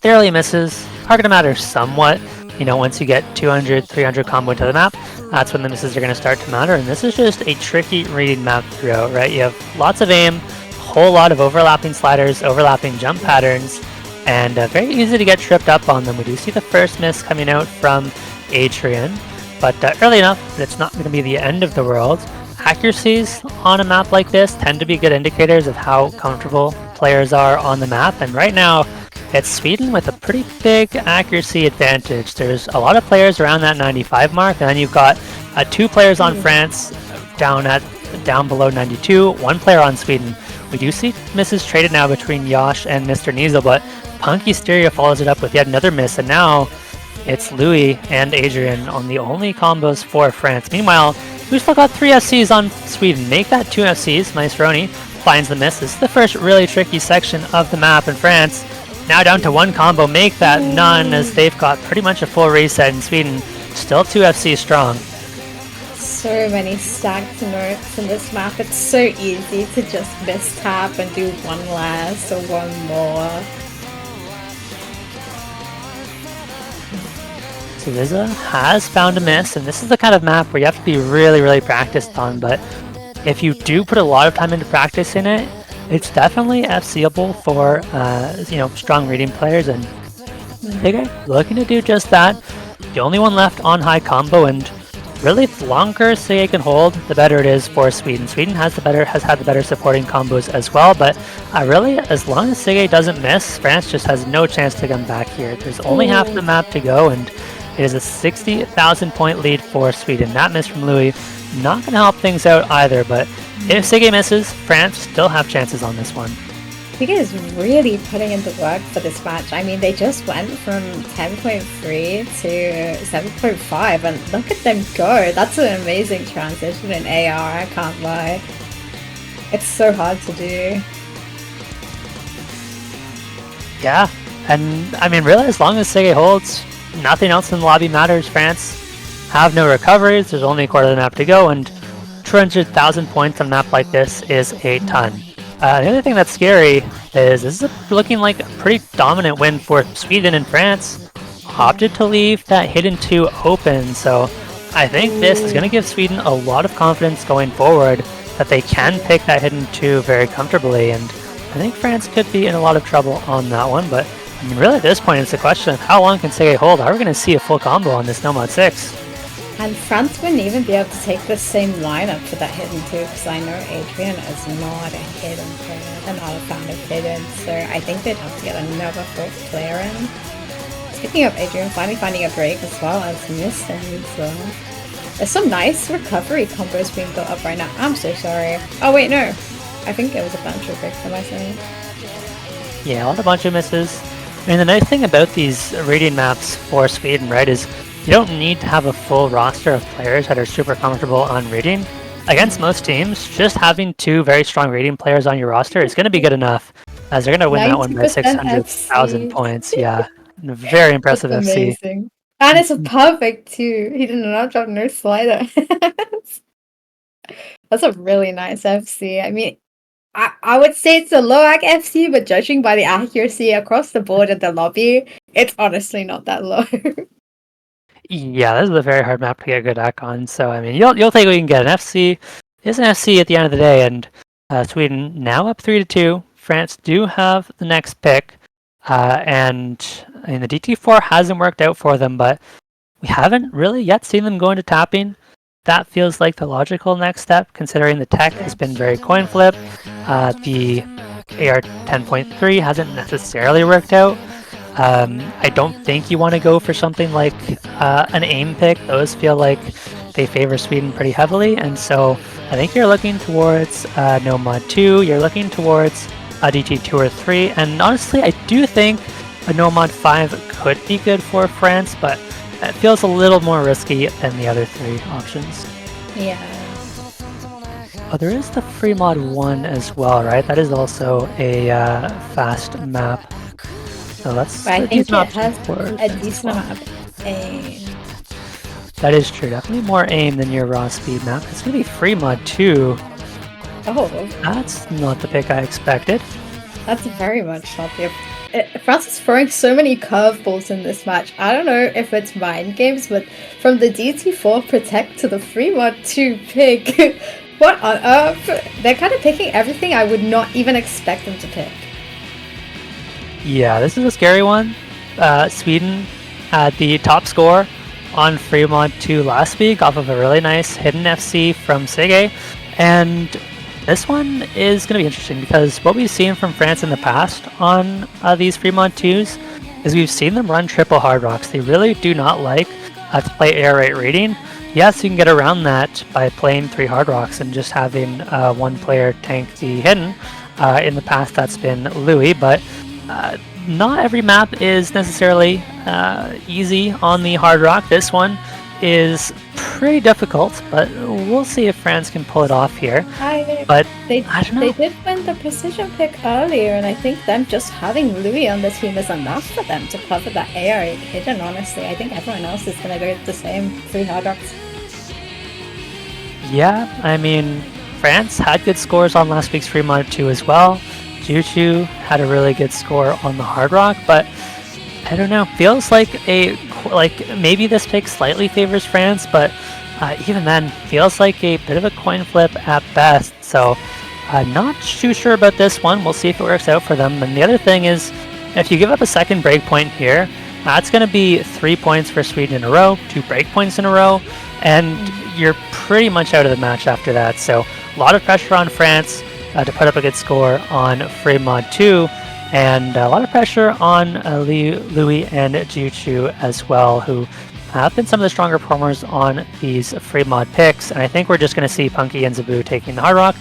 the early misses are going to matter somewhat. You know, once you get 200, 300 combo into the map, that's when the misses are going to start to matter, and this is just a tricky reading map throughout, right? You have lots of aim, a whole lot of overlapping sliders, overlapping jump patterns, and very easy to get tripped up on them. We do see the first miss coming out from Adrian, but early enough that it's not going to be the end of the world. Accuracies on a map like this tend to be good indicators of how comfortable players are on the map, and right now it's Sweden with a pretty big accuracy advantage. There's a lot of players around that 95 mark, and then you've got 2 players on France down below 92, 1 player on Sweden. We do see misses traded now between Yosh and Mr. Niesel, but Punky Stereo follows it up with yet another miss, and now it's Louis and Adrian on the only combos for France. Meanwhile, we've still got 3 FCs on Sweden. Make that 2 FCs. Nice Roni finds the miss. This is the first really tricky section of the map in France. Now down to 1 combo. Make that none, as they've got pretty much a full reset in Sweden. Still 2 FCs strong. So many stacked notes in this map. It's so easy to just mistap and do one less or one more. So Liza has found a miss, and this is the kind of map where you have to be really, really practiced on, but if you do put a lot of time into practicing it, it's definitely FCable for strong reading players, and Sege looking to do just that. The only one left on high combo, and really the longer Sege can hold, the better it is for Sweden. Sweden has had the better supporting combos as well, but really, as long as Sege doesn't miss, France just has no chance to come back here. There's only half the map to go, and it is a 60,000 point lead for Sweden. That miss from Louis not going to help things out either, but if Sege misses, France still have chances on this one. Sege is really putting in the work for this match. I mean, they just went from 10.3 to 7.5, and look at them go. That's an amazing transition in AR, I can't lie. It's so hard to do. Yeah, and I mean, really, as long as Sege holds, nothing else in the lobby matters. France have no recoveries. There's only a quarter of the map to go, and 200,000 points on a map like this is a ton. The other thing that's scary is this is looking like a pretty dominant win for Sweden, and France opted to leave that hidden 2 open. So I think this is going to give Sweden a lot of confidence going forward that they can pick that hidden 2 very comfortably, and I think France could be in a lot of trouble on that one, but I mean, really at this point it's a question of how long can Sege hold. Are we going to see a full combo on this Nomad 6? And France wouldn't even be able to take the same lineup for that hidden 2, because I know Adrian is not a hidden player. They're not a fan of hidden, so I think they'd have to get another fourth player in. Speaking of Adrian, finally finding a break as well as missed him, so there's some nice recovery combos being built up right now. I'm so sorry. Oh wait, no. I think it was a bunch of breaks, am I saying? Yeah, a bunch of misses. I mean, the nice thing about these reading maps for Sweden, right, is you don't need to have a full roster of players that are super comfortable on reading. Against most teams, just having 2 very strong reading players on your roster is going to be good enough, as they're going to win that one by 600,000 points. Yeah, very impressive That's FC. amazing. And it's a perfect too. He did not drop no slider. That's a really nice FC. I mean, I would say it's a low AC FC, but judging by the accuracy across the board at the lobby, it's honestly not that low. Yeah, this is a very hard map to get a good AC on. So I mean, you'll take what you can get. An FC is an FC at the end of the day, and Sweden now up 3-2. France do have the next pick, and I mean the DT4 hasn't worked out for them, but We haven't really yet seen them go into tapping. That feels like the logical next step, considering the tech has been very coin flip. The AR 10.3 hasn't necessarily worked out. I don't think you want to go for something like an aim pick. Those feel like they favor Sweden pretty heavily, and so I think you're looking towards No Mod 2, you're looking towards a DT 2 or 3, and honestly, I do think a No Mod 5 could be good for France, but it feels a little more risky than the other 3 options. Yeah. Oh, there is the free mod 1 as well, right? That is also a fast map. So that's But I a think decent it option has for a France as decent well. amount of aim. That is true. Definitely more aim than your raw speed map. It's going to be free mod 2. Oh, That's not the pick I expected. that's very much not the. France is throwing so many curveballs in this match. I don't know if it's mind games, but from the DT4 Protect to the free mod 2 pick, what on earth? They're kind of picking everything I would not even expect them to pick. Yeah, this is a scary one. Sweden had the top score on free mod 2 last week off of a really nice hidden FC from Sige. And this one is going to be interesting because what we've seen from France in the past on these free mod 2s is we've seen them run triple hard rocks. They really do not like to play air rate reading. Yes, you can get around that by playing 3 hard rocks and just having one player tank the hidden. In the past, that's been Louis, but not every map is necessarily easy on the hard rock. This one is pretty difficult, but we'll see if France can pull it off here. But They I don't know. They did win the precision pick earlier, and I think them just having Louis on the team is enough for them to cover that AR hidden, honestly. I think everyone else is going to go the same 3 hard rocks. Yeah, I mean, France had good scores on last week's free mod 2 as well. Juju had a really good score on the hard rock, but I don't know. Feels like maybe this pick slightly favors France, but even then, feels like a bit of a coin flip at best. So I'm not too sure about this one. We'll see if it works out for them. And the other thing is, if you give up a second breakpoint here, that's going to be 3 points for Sweden in a row, 2 breakpoints in a row, and you're pretty much out of the match after that. So a lot of pressure on France to put up a good score on free mod 2, and a lot of pressure on Louis and Juju as well, who have been some of the stronger performers on these free mod picks. And I think we're just going to see Punky and Zabu taking the hard rock.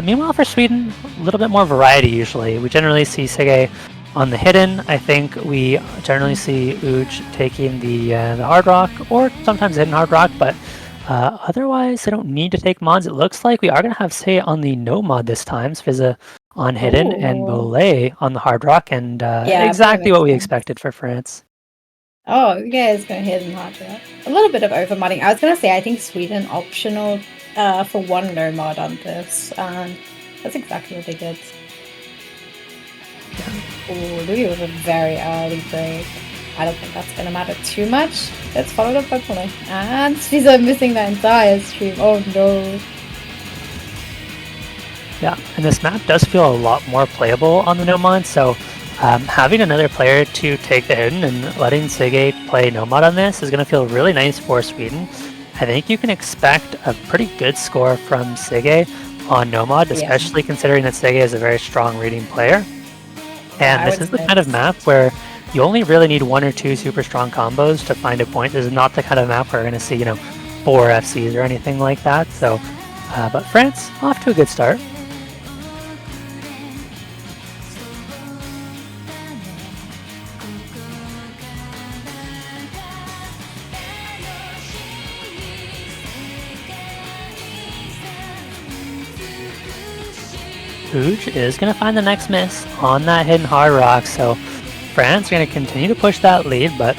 Meanwhile, for Sweden, a little bit more variety usually. We generally see Sige on the hidden. I think we generally see Uj taking the hard rock, or sometimes hidden hard rock, but otherwise, they don't need to take mods. It looks like we are going to have Say on the no mod this time. Svizza on hidden and Bolay on the hard rock, and exactly what we expected for France. Oh, yeah, it's going to hidden hard rock. A little bit of overmodding. I was going to say, I think Sweden optional for 1 no mod on this, and that's exactly what they did. Oh, Louis was a very early break. I don't think that's going to matter too much. Let's follow it up by Pune. And she's missing the entire stream. Oh no. Yeah, and this map does feel a lot more playable on the no mod, so having another player to take the hidden and letting Sige play no mod on this is going to feel really nice for Sweden. I think you can expect a pretty good score from Sige on no mod, especially considering that Sige is a very strong reading player. And this is the kind of map where you only really need 1 or 2 super strong combos to find a point. This is not the kind of map where we're going to see, 4 FCs or anything like that. So, but France, off to a good start. Uj is going to find the next miss on that hidden hard rock, so France are going to continue to push that lead, but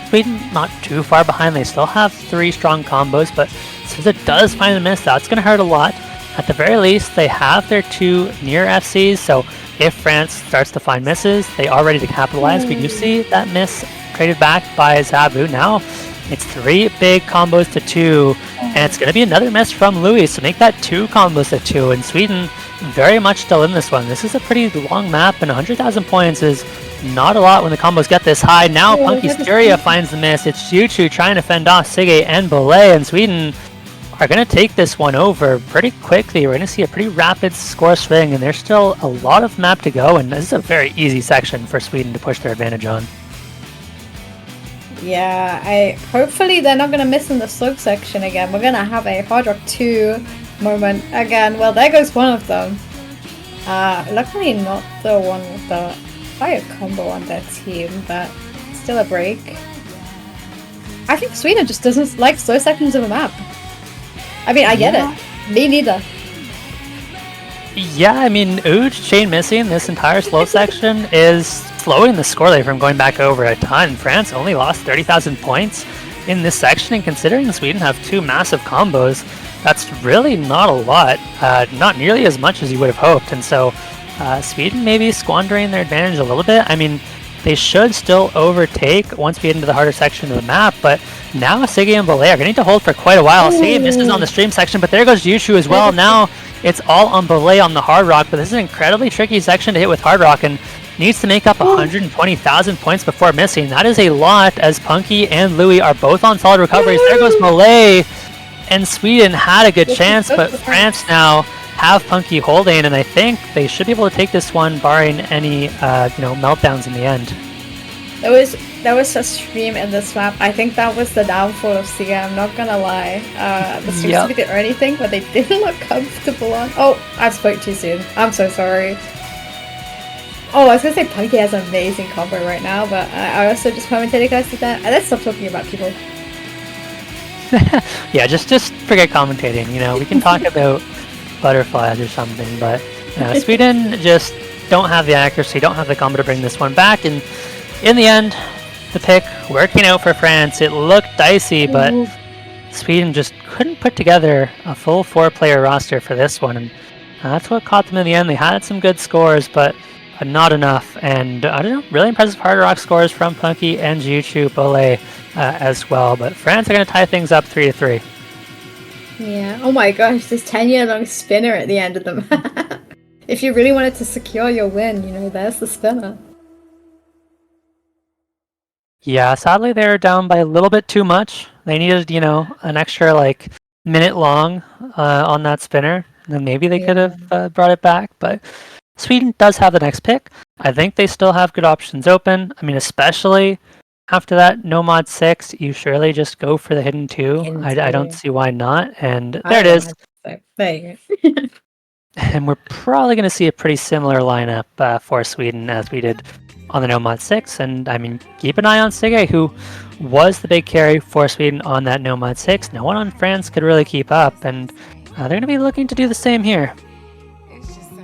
Sweden not too far behind. They still have 3 strong combos, but since it does find the miss, that's going to hurt a lot. At the very least, they have their 2 near FCs, so if France starts to find misses, they are ready to capitalize. We do see that miss traded back by Zabu. Now it's 3 big combos to 2, and it's going to be another miss from Louis, so make that 2 combos to 2, and Sweden very much still in this one. This is a pretty long map, and 100,000 points is not a lot when the combos get this high. Now Oh, Punky's that is Furia finds the miss. It's Juchu trying to fend off Sige and Belay, and Sweden are going to take this one over pretty quickly. We're going to see a pretty rapid score swing, and there's still a lot of map to go, and this is a very easy section for Sweden to push their advantage on. Yeah, hopefully they're not gonna miss in the slope section again. We're gonna have a Hard Rock 2 moment again. Well, there goes one of them. Luckily not the one with the fire combo on their team, but still a break. I think Sweden just doesn't like slow sections of a map. I mean, I get it. Me neither. Yeah, I mean, Uj chain missing this entire slow section is slowing the score rate from going back over a ton. France only lost 30,000 points in this section, and considering Sweden have two massive combos, that's really not a lot. Not nearly as much as you would have hoped, and so Sweden may be squandering their advantage a little bit. I mean, they should still overtake once we get into the harder section of the map, but now Sige and Belay are going to need to hold for quite a while. Sige misses on the stream section, but there goes Yushu as well. Now it's all on Belay on the hard rock, but this is an incredibly tricky section to hit with hard rock, and needs to make up 120,000 points before missing. That is a lot, as Punky and Louis are both on solid recoveries. There goes Belay, and Sweden had a good chance, but France now have Punky holding, and I think they should be able to take this one, barring any meltdowns in the end. There was a stream in this map. I think that was the downfall of Siga, I'm not gonna lie. The stream didn't or anything, but they didn't look comfortable on. Oh, I spoke too soon. I'm so sorry. Oh, I was gonna say Punky has an amazing combo right now, but I also just commentated guys did that. Let's stop talking about people. Yeah, just forget commentating. We can talk about butterflies or something, but Sweden just don't have the accuracy, don't have the combo to bring this one back, and in the end, the pick working out for France. It looked dicey, but Sweden just couldn't put together a full 4-player roster for this one, and that's what caught them in the end. They had some good scores, but not enough, and I don't know, really impressive hard rock scores from Punky and Juchu Belay as well, but France are going to tie things up 3-3. Yeah, oh my gosh, this 10-year-long spinner at the end of the map. If you really wanted to secure your win, there's the spinner. Yeah, sadly they were down by a little bit too much. They needed, an extra minute long on that spinner, and then maybe they could have brought it back, but Sweden does have the next pick. I think they still have good options open. I mean, especially after that no mod 6, you surely just go for the hidden 2. I don't see why not, and there it is. There you go. And we're probably going to see a pretty similar lineup for Sweden as we did on the no mod 6, and I mean, keep an eye on Sige, who was the big carry for Sweden on that no mod 6. No one on France could really keep up, and they're going to be looking to do the same here.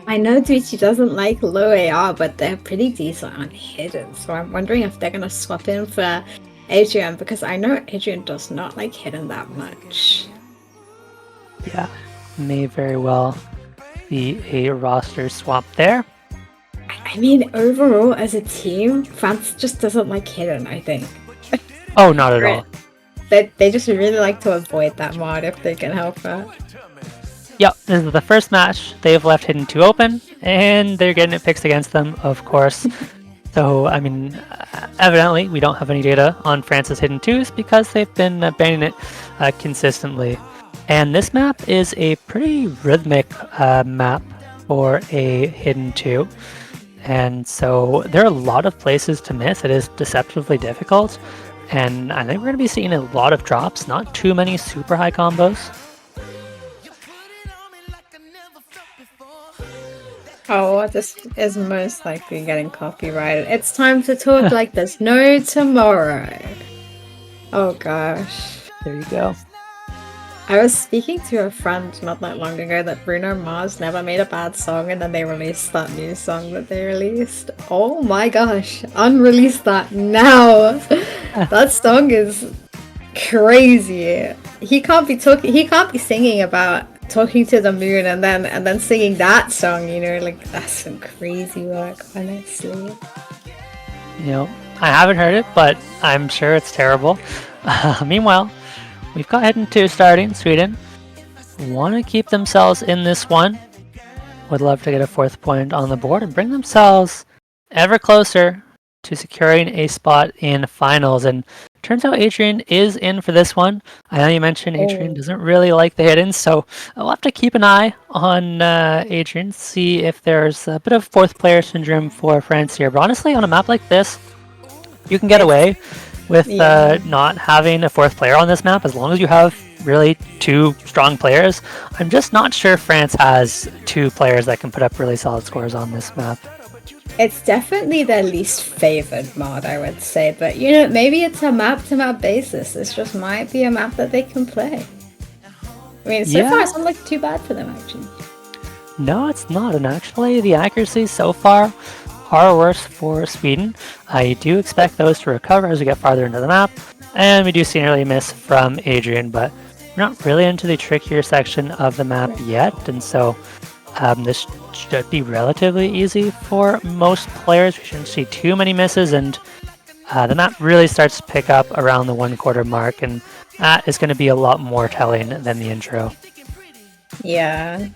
I know Twitchy doesn't like low AR, but they're pretty decent on hidden, so I'm wondering if they're going to swap in for Adrian, because I know Adrian does not like hidden that much. Yeah, may very well be a roster swap there. I mean, overall, as a team, France just doesn't like hidden, I think. Oh, not at all. They just really like to avoid that mod if they can help it. Yep, this is the first match. They've left Hidden 2 open, and they're getting it fixed against them, of course. So, I mean, evidently, we don't have any data on France's Hidden 2s because they've been banning it consistently. And this map is a pretty rhythmic map for a Hidden 2. And so there are a lot of places to miss. It is deceptively difficult. And I think we're going to be seeing a lot of drops, not too many super high combos. Oh, this is most likely getting copyrighted. It's time to talk like there's no tomorrow. Oh gosh. There you go. I was speaking to a friend not that long ago that Bruno Mars never made a bad song, and then they released that new song that they released. Oh my gosh, unrelease that now. That song is crazy. He can't be singing about talking to the moon and then singing that song, that's some crazy work, honestly. I haven't heard it, but I'm sure it's terrible. Meanwhile, we've got Hidden 2 starting. Sweden want to keep themselves in this one. Would love to get a 4th point on the board and bring themselves ever closer to securing a spot in finals. And turns out Adrian is in for this one. I know you mentioned Adrian Oh, doesn't really like the hidden, so I'll have to keep an eye on Adrian, see if there's a bit of fourth player syndrome for France here. But honestly, on a map like this, you can get it's away with yeah. not having a fourth player on this map as long as you have really two strong players. I'm just not sure France has two players that can put up really solid scores on this map. It's definitely their least favored mod, I would say. But you know, maybe it's a map-to-map basis. This just might be a map that they can play. I mean, so far Yeah, it's not looking too bad for them, actually. no, it's not. And actually, the accuracy so far are worse for Sweden. I do expect those to recover as we get farther into the map. And we do see an early miss from Adrian, but we're not really into the trickier section of the map yet. And so this should be relatively easy for most players. We shouldn't see too many misses, and the map really starts to pick up around the 1/4 mark, and that is going to be a lot more telling than the intro. Yeah.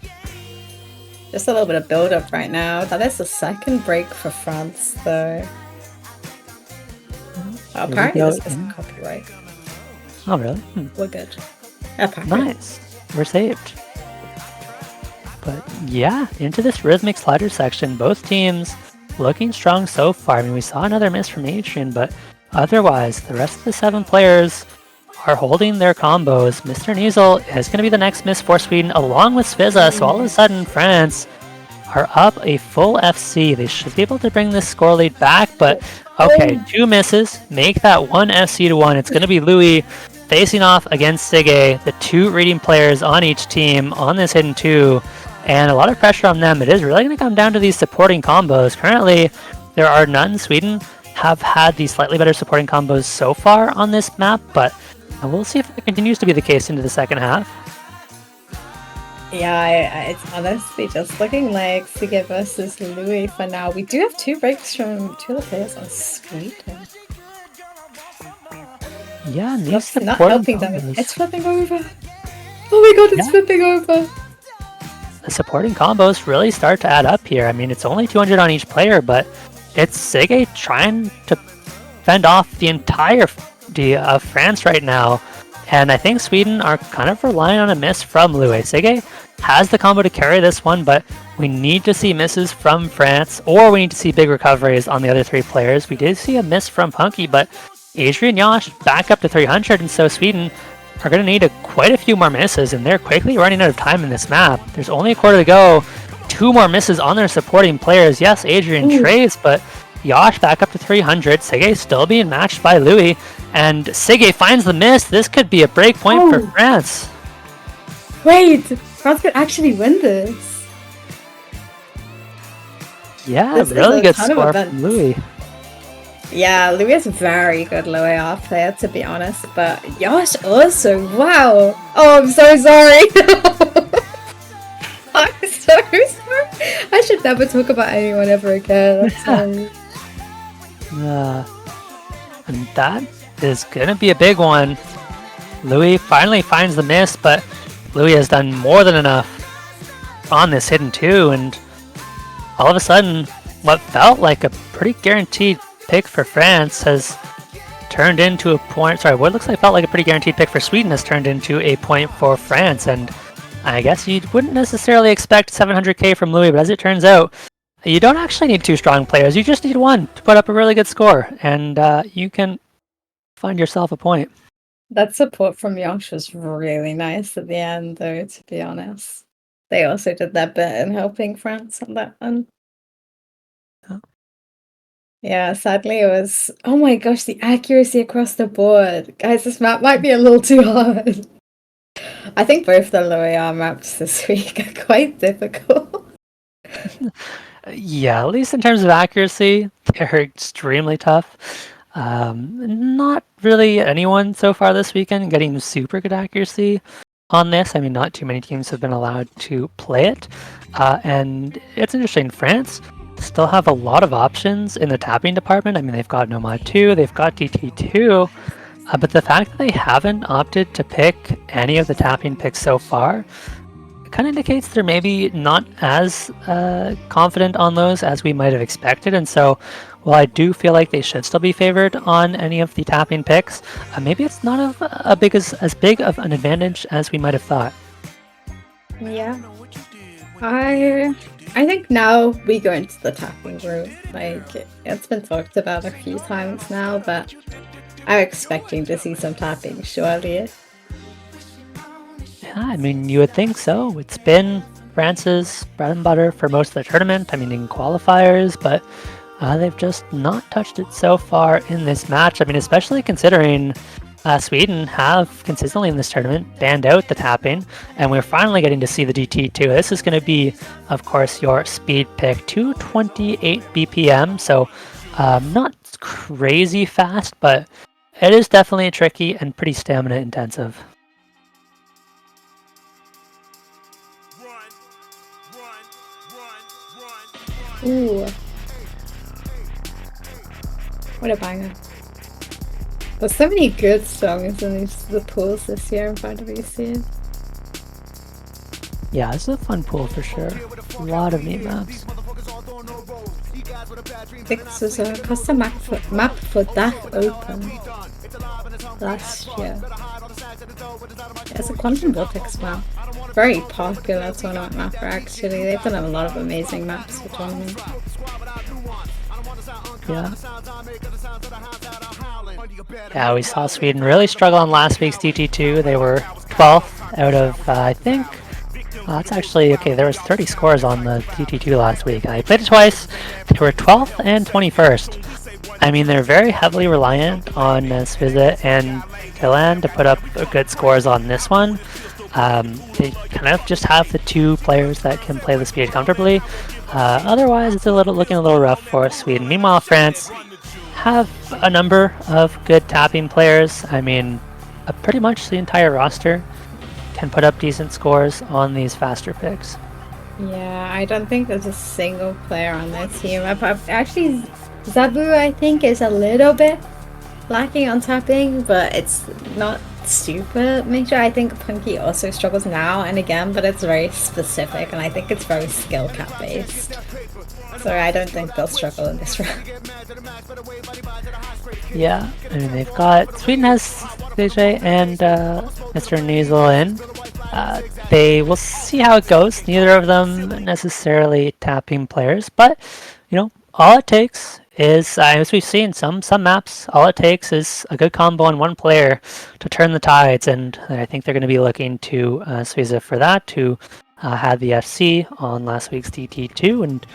Just a little bit of build-up right now. That is the second break for France, though. Apparently this isn't copyright. Oh, really? We're good. Apparently. Nice. We're saved. But yeah, into this rhythmic slider section, both teams looking strong so far. I mean, we saw another miss from Adrian, but otherwise, the rest of the 7 players are holding their combos. Mr. Niesel is going to be the next miss for Sweden, along with Svizza. So all of a sudden, France are up a full FC. They should be able to bring this score lead back, but okay, 2 misses. Make that 1 FC to 1. It's going to be Louis facing off against Sige, the 2 reading players on each team on this hidden 2. And a lot of pressure on them. It is really going to come down to these supporting combos. Currently, there are none. Sweden have had the slightly better supporting combos so far on this map, but we'll see if it continues to be the case into the second half. Yeah, it's honestly just looking like Sige versus Louis for now. We do have 2 breaks from 2 of the players on Sweden. Yeah, and these Not supporting helping them. combos. It's flipping over. Oh my god, it's flipping over. The supporting combos really start to add up here. I mean, it's only 200 on each player, but it's Sige trying to fend off the entire of France right now. And I think Sweden are kind of relying on a miss from Louis. Sige has the combo to carry this one, but we need to see misses from France, or we need to see big recoveries on the other 3 players. We did see a miss from Punky, but Adrian Yash back up to 300, and so Sweden are going to need quite a few more misses, and they're quickly running out of time in this map. There's only a quarter to go. 2 more misses on their supporting players. Yes, Adrian trades, but Yash back up to 300. Sige still being matched by Louis, and Sige finds the miss. This could be a break point for France. Wait, France could actually win this. Yeah, This is really a good ton of score events. from Louis. Yeah, Louis is a very good low AR player, to be honest, but Yash also, wow. Oh, I'm so sorry. I'm so sorry. I should never talk about anyone ever again. I'm sorry. And that is going to be a big one. Louis finally finds the miss, but Louis has done more than enough on this hidden 2, and all of a sudden, what felt like a pretty guaranteed pick for France has turned into a point. Sorry, what looks like felt like a pretty guaranteed pick for Sweden has turned into a point for France. And I guess you wouldn't necessarily expect 700k from Louis, but as it turns out, you don't actually need 2 strong players. You just need 1 to put up a really good score, and you can find yourself a point. That support from Yash was really nice at the end, though, to be honest. They also did their bit in helping France on that one. Oh. Yeah, sadly it was... Oh my gosh, the accuracy across the board. Guys, this map might be a little too hard. I think both the low AR maps this week are quite difficult. Yeah, at least in terms of accuracy, they're extremely tough. Not really anyone so far this weekend getting super good accuracy on this. I mean, not too many teams have been allowed to play it. And it's interesting, France still have a lot of options in the tapping department. I mean, they've got Nomad 2, they've got DT2, but the fact that they haven't opted to pick any of the tapping picks so far kind of indicates they're maybe not as confident on those as we might have expected. And so while I do feel like they should still be favored on any of the tapping picks, maybe it's not as big of an advantage as we might have thought. Yeah. I think now we go into the tapping route. Like, it's been talked about a few times now, but I'm expecting to see some tapping, surely. Yeah, I mean, you would think so. It's been France's bread and butter for most of the tournament. I mean, in qualifiers, but they've just not touched it so far in this match. I mean, especially considering Sweden have consistently in this tournament banned out the tapping, and we're finally getting to see the DT2. This is going to be, of course, your speed pick, 228 BPM, so not crazy fast, but it is definitely tricky and pretty stamina intensive. Ooh. What a banger. There's so many good songs in the pools this year in front of you, see. Yeah, this is a fun pool for sure. A lot of neat maps. I think this was a custom map for Dach Open last year. It's a Quantum Vortex map. Very popular tournament map, actually. They've done a lot of amazing maps for tournament. Yeah. Yeah, we saw Sweden really struggle on last week's DT2. They were 12th out of, I think, that's actually, okay, there was 30 scores on the DT2 last week. I played it twice. They were 12th and 21st. I mean, they're very heavily reliant on Svizit and Dylan to put up good scores on this one. They kind of just have the two players that can play the speed comfortably. Otherwise, it's looking a little rough for Sweden. Meanwhile, France have a number of good tapping players. I mean, pretty much the entire roster can put up decent scores on these faster picks. Yeah, I don't think there's a single player on their team. Actually, Zabu, I think, is a little bit lacking on tapping, but it's not super major. I think Punky also struggles now and again, but it's very specific, and I think it's very skill cap based. So I don't think they'll struggle in this round. Yeah, I mean, they've got Sweden has DJ and Mr. Niesel in. They will see how it goes. Neither of them necessarily tapping players, but you know, all it takes is, as we've seen some maps, all it takes is a good combo on one player to turn the tides, and I think they're going to be looking to Suiza for that, who had the FC on last week's DT2, and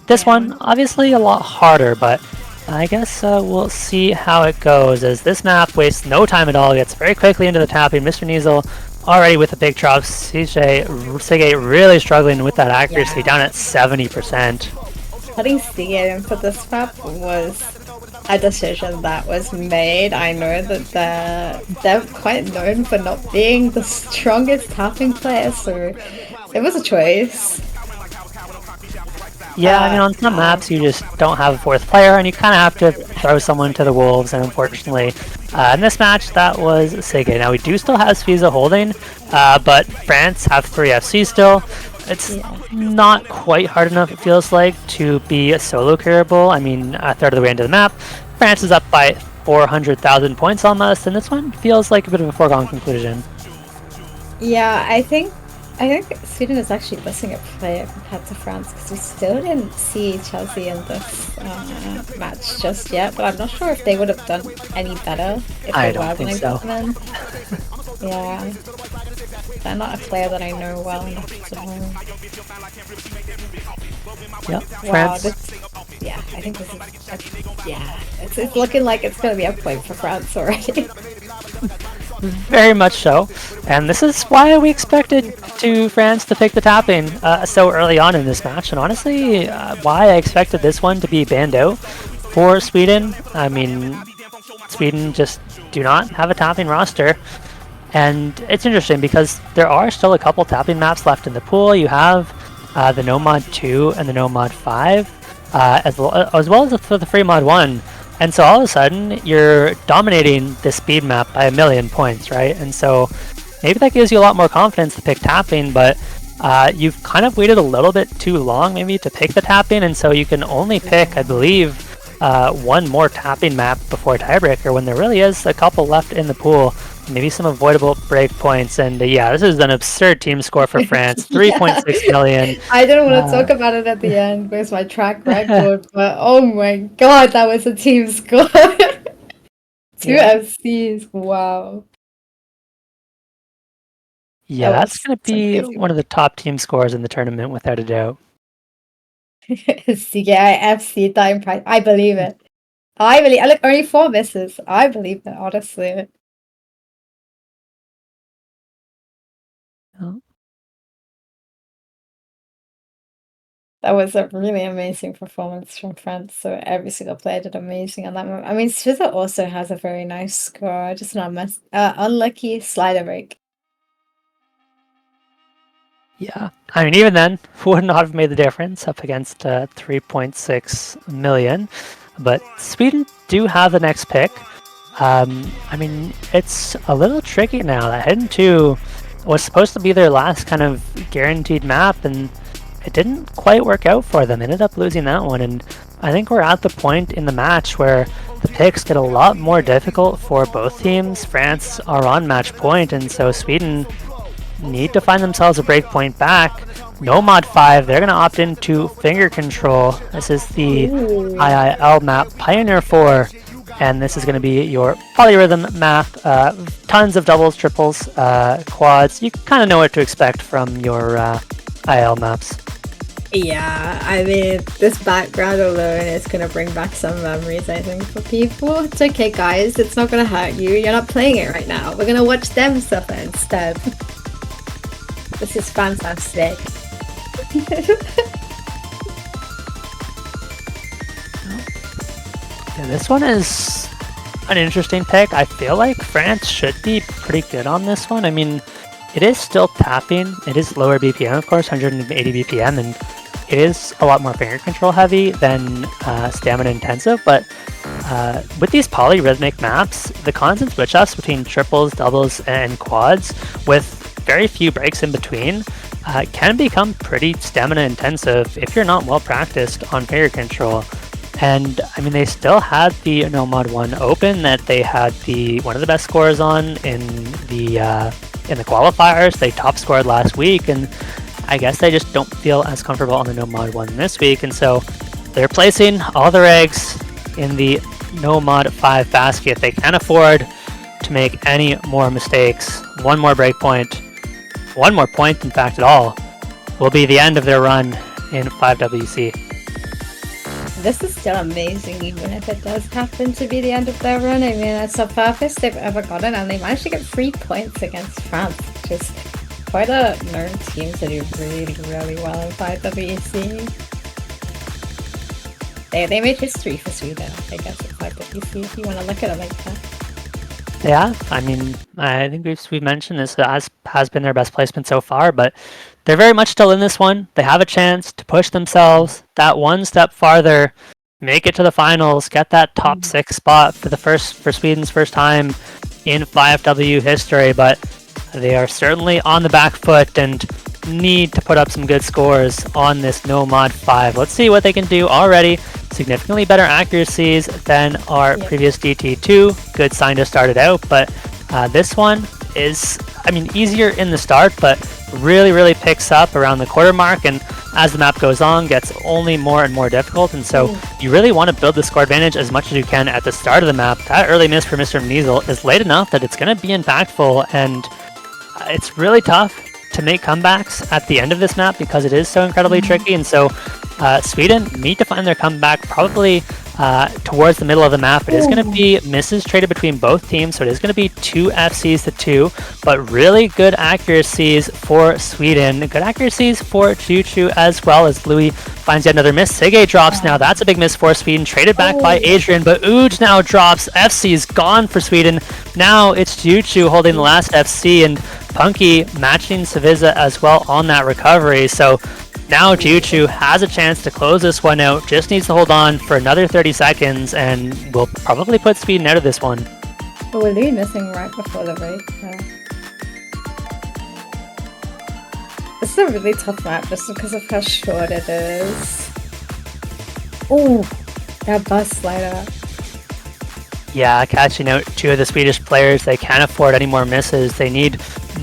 this one obviously a lot harder, but I guess we'll see how it goes, as this map wastes no time at all, gets very quickly into the tapping. Mr. Niesel already with a big drop. Sige really struggling with that accuracy, down at 70%. Putting Sige in for this map was a decision that was made. I know that they're quite known for not being the strongest tapping player, so it was a choice. Yeah, I mean, on some maps you just don't have a fourth player, and you kind of have to throw someone to the wolves, and unfortunately, in this match, that was Sige. Now, we do still have Sviza holding, but France have 3 FC still. It's not quite hard enough, it feels like, to be a solo carryable. I mean, a third of the way into the map, France is up by 400,000 points almost, and this one feels like a bit of a foregone conclusion. Yeah, I think Sweden is actually missing a player compared to France, because we still didn't see Chelsea in this match just yet, but I'm not sure if they would have done any better if I they don't were think going so. to them. Yeah, they're not a player that I know well enough to know. Yep, Wow, France. yeah, I think this is, yeah, it's looking like it's going to be a point for France already. Very much so, and this is why we expected France to pick the tapping so early on in this match, and honestly, why I expected this one to be banned out for Sweden. I mean, Sweden just do not have a tapping roster, and it's interesting because there are still a couple tapping maps left in the pool. You have the No Mod 2 and the No Mod 5, as well as for the Free Mod 1. And so all of a sudden, you're dominating the speed map by 1,000,000 points, right? And so maybe that gives you a lot more confidence to pick tapping, but you've kind of waited a little bit too long maybe to pick the tapping, and so you can only pick, I believe, one more tapping map before tiebreaker when there really is a couple left in the pool. Maybe some avoidable break points. And yeah, this is an absurd team score for France. Yeah. 3.6 million. I didn't want to talk about it at the end with my track record, but oh my god, that was a team score. Two Yeah. FCs, wow. Yeah, That that's was going to some be crazy one of the top team scores in the tournament without a doubt. CGI FC time price. I believe it. I believe. Look, only 4 misses. I believe it, honestly. Oh. That was a really amazing performance from France. So every single player did amazing on that moment. I mean, Svitzer also has a very nice score, just an unlucky slider break. Yeah, I mean, even then, would not have made the difference up against 3.6 million. But Sweden do have the next pick. I mean, it's a little tricky now. That Hidden 2 was supposed to be their last kind of guaranteed map, and it didn't quite work out for them. They ended up losing that one, and I think we're at the point in the match where the picks get a lot more difficult for both teams. France are on match point, and so Sweden need to find themselves a breakpoint back. No mod 5, they're going to opt into finger control. This is the Ooh. IIL map, Pioneer 4, and this is going to be your polyrhythm map. Tons of doubles, triples, quads. You kind of know what to expect from your IL maps. Yeah, I mean, this background alone is gonna bring back some memories, I think, for people. It's okay, guys. It's not gonna hurt you. You're not playing it right now. We're gonna watch them suffer instead. This is fantastic. Yeah, this one is an interesting pick. I feel like France should be pretty good on this one. I mean, it is still tapping. It is lower BPM, of course, 180 BPM, and it is a lot more finger control heavy than stamina intensive. But with these polyrhythmic maps, the constant switch ups between triples, doubles, and quads, with very few breaks in between, can become pretty stamina intensive if you're not well practiced on finger control. And I mean, they still had the No Mod 1 open that they had one of the best scores on in the qualifiers. They top scored last week, and I guess they just don't feel as comfortable on the No Mod 1 this week, and so they're placing all their eggs in the No Mod 5 basket. They can't afford to make any more mistakes. One more breakpoint, one more point, in fact, at all, will be the end of their run in 5WC. This is still amazing, even if it does happen to be the end of their run. I mean, it's the furthest they've ever gotten, and they managed to get 3 points against France, which is quite a known team to do really, really well in 5WC. They made history for Sweden, I guess, in 5WC, if you want to look at it like that. Yeah, I mean, I think we've mentioned this has been their best placement so far, but they're very much still in this one. They have a chance to push themselves that one step farther, make it to the finals, get that top 6 spot for Sweden's first time in 5W history. But they are certainly on the back foot and need to put up some good scores on this No Mod 5. Let's see what they can do already. Significantly better accuracies than our previous DT2. Good sign to start it out, but this one is, I mean, easier in the start, but really, really picks up around the quarter mark, and as the map goes on, gets only more and more difficult, and so you really want to build the score advantage as much as you can at the start of the map. That early miss for Mr. Measle is late enough that it's going to be impactful, and it's really tough to make comebacks at the end of this map because it is so incredibly tricky, and so Sweden need to find their comeback probably towards the middle of the map. It is going to be misses traded between both teams, so it is going to be 2 FCs to 2, but really good accuracies for Sweden. Good accuracies for Juju as well, as Louis finds yet another miss. Sige drops now. That's a big miss for Sweden. Traded back by Adrian, but Uj now drops. FC is gone for Sweden. Now it's Juju holding the last FC, and Punky matching Saviza as well on that recovery. So now Juju has a chance to close this one out, just needs to hold on for another 30 seconds, and will probably put Sweden out of this one. Oh, we're Louis missing right before the break. This is a really tough map just because of how short it is. Oh, That bus slider. Yeah, catching out two of the Swedish players. They can't afford any more misses. They need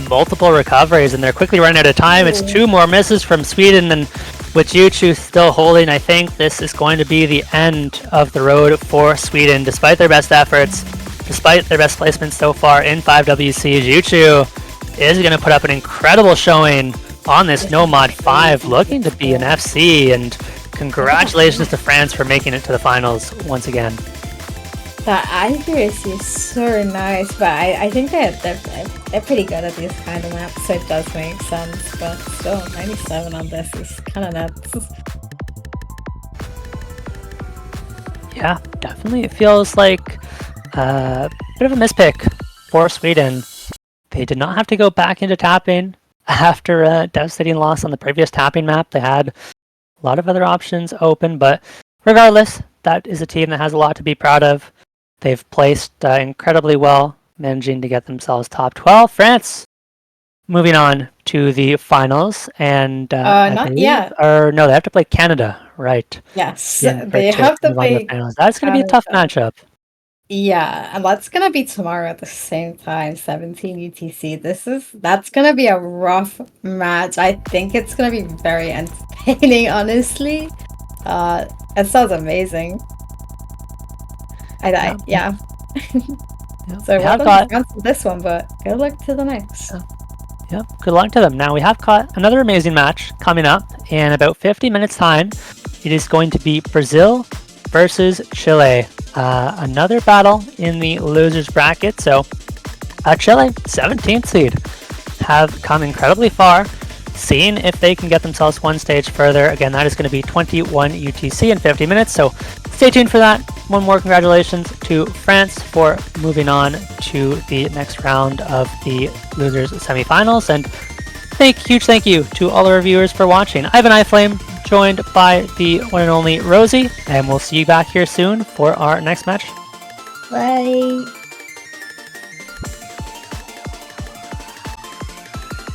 multiple recoveries, and they're quickly running out of time. It's 2 more misses from Sweden, and with Yuchu still holding, I think this is going to be the end of the road for Sweden. Despite their best efforts, despite their best placements so far in 5WCs, Yuchu is going to put up an incredible showing on this No Mod 5, looking to be an FC, and congratulations to France for making it to the finals once again. That accuracy is so nice, but I think they're pretty good at these kind of maps, so it does make sense. But still, 97 on this is kind of nuts. Yeah, definitely. It feels like a bit of a mispick for Sweden. They did not have to go back into tapping after a devastating loss on the previous tapping map. They had a lot of other options open, but regardless, that is a team that has a lot to be proud of. They've placed incredibly well, managing to get themselves top 12. France moving on to the finals, and Not yet. Or no, they have to play Canada, right? Yes, Yeah, they have to move on to the play finals. That's going to be a tough matchup. Yeah, and that's gonna be tomorrow at the same time, 17 UTC. That's gonna be a rough match. I think it's gonna be very entertaining, honestly. It sounds amazing. Yeah. Yeah, So well done to France for this one, but good luck to the next. Yep, good luck to them. Now we have got another amazing match coming up in about 50 minutes time. It is going to be Brazil versus Chile. Another battle in the losers bracket. So Chile, 17th seed, have come incredibly far, seeing if they can get themselves one stage further. Again, that is going to be 21 UTC in 50 minutes. So stay tuned for that. One more congratulations to France for moving on to the next round of the losers semifinals. And huge thank you to all our viewers for watching. I've been iFlame, joined by the one and only Rosie, and we'll see you back here soon for our next match. Bye.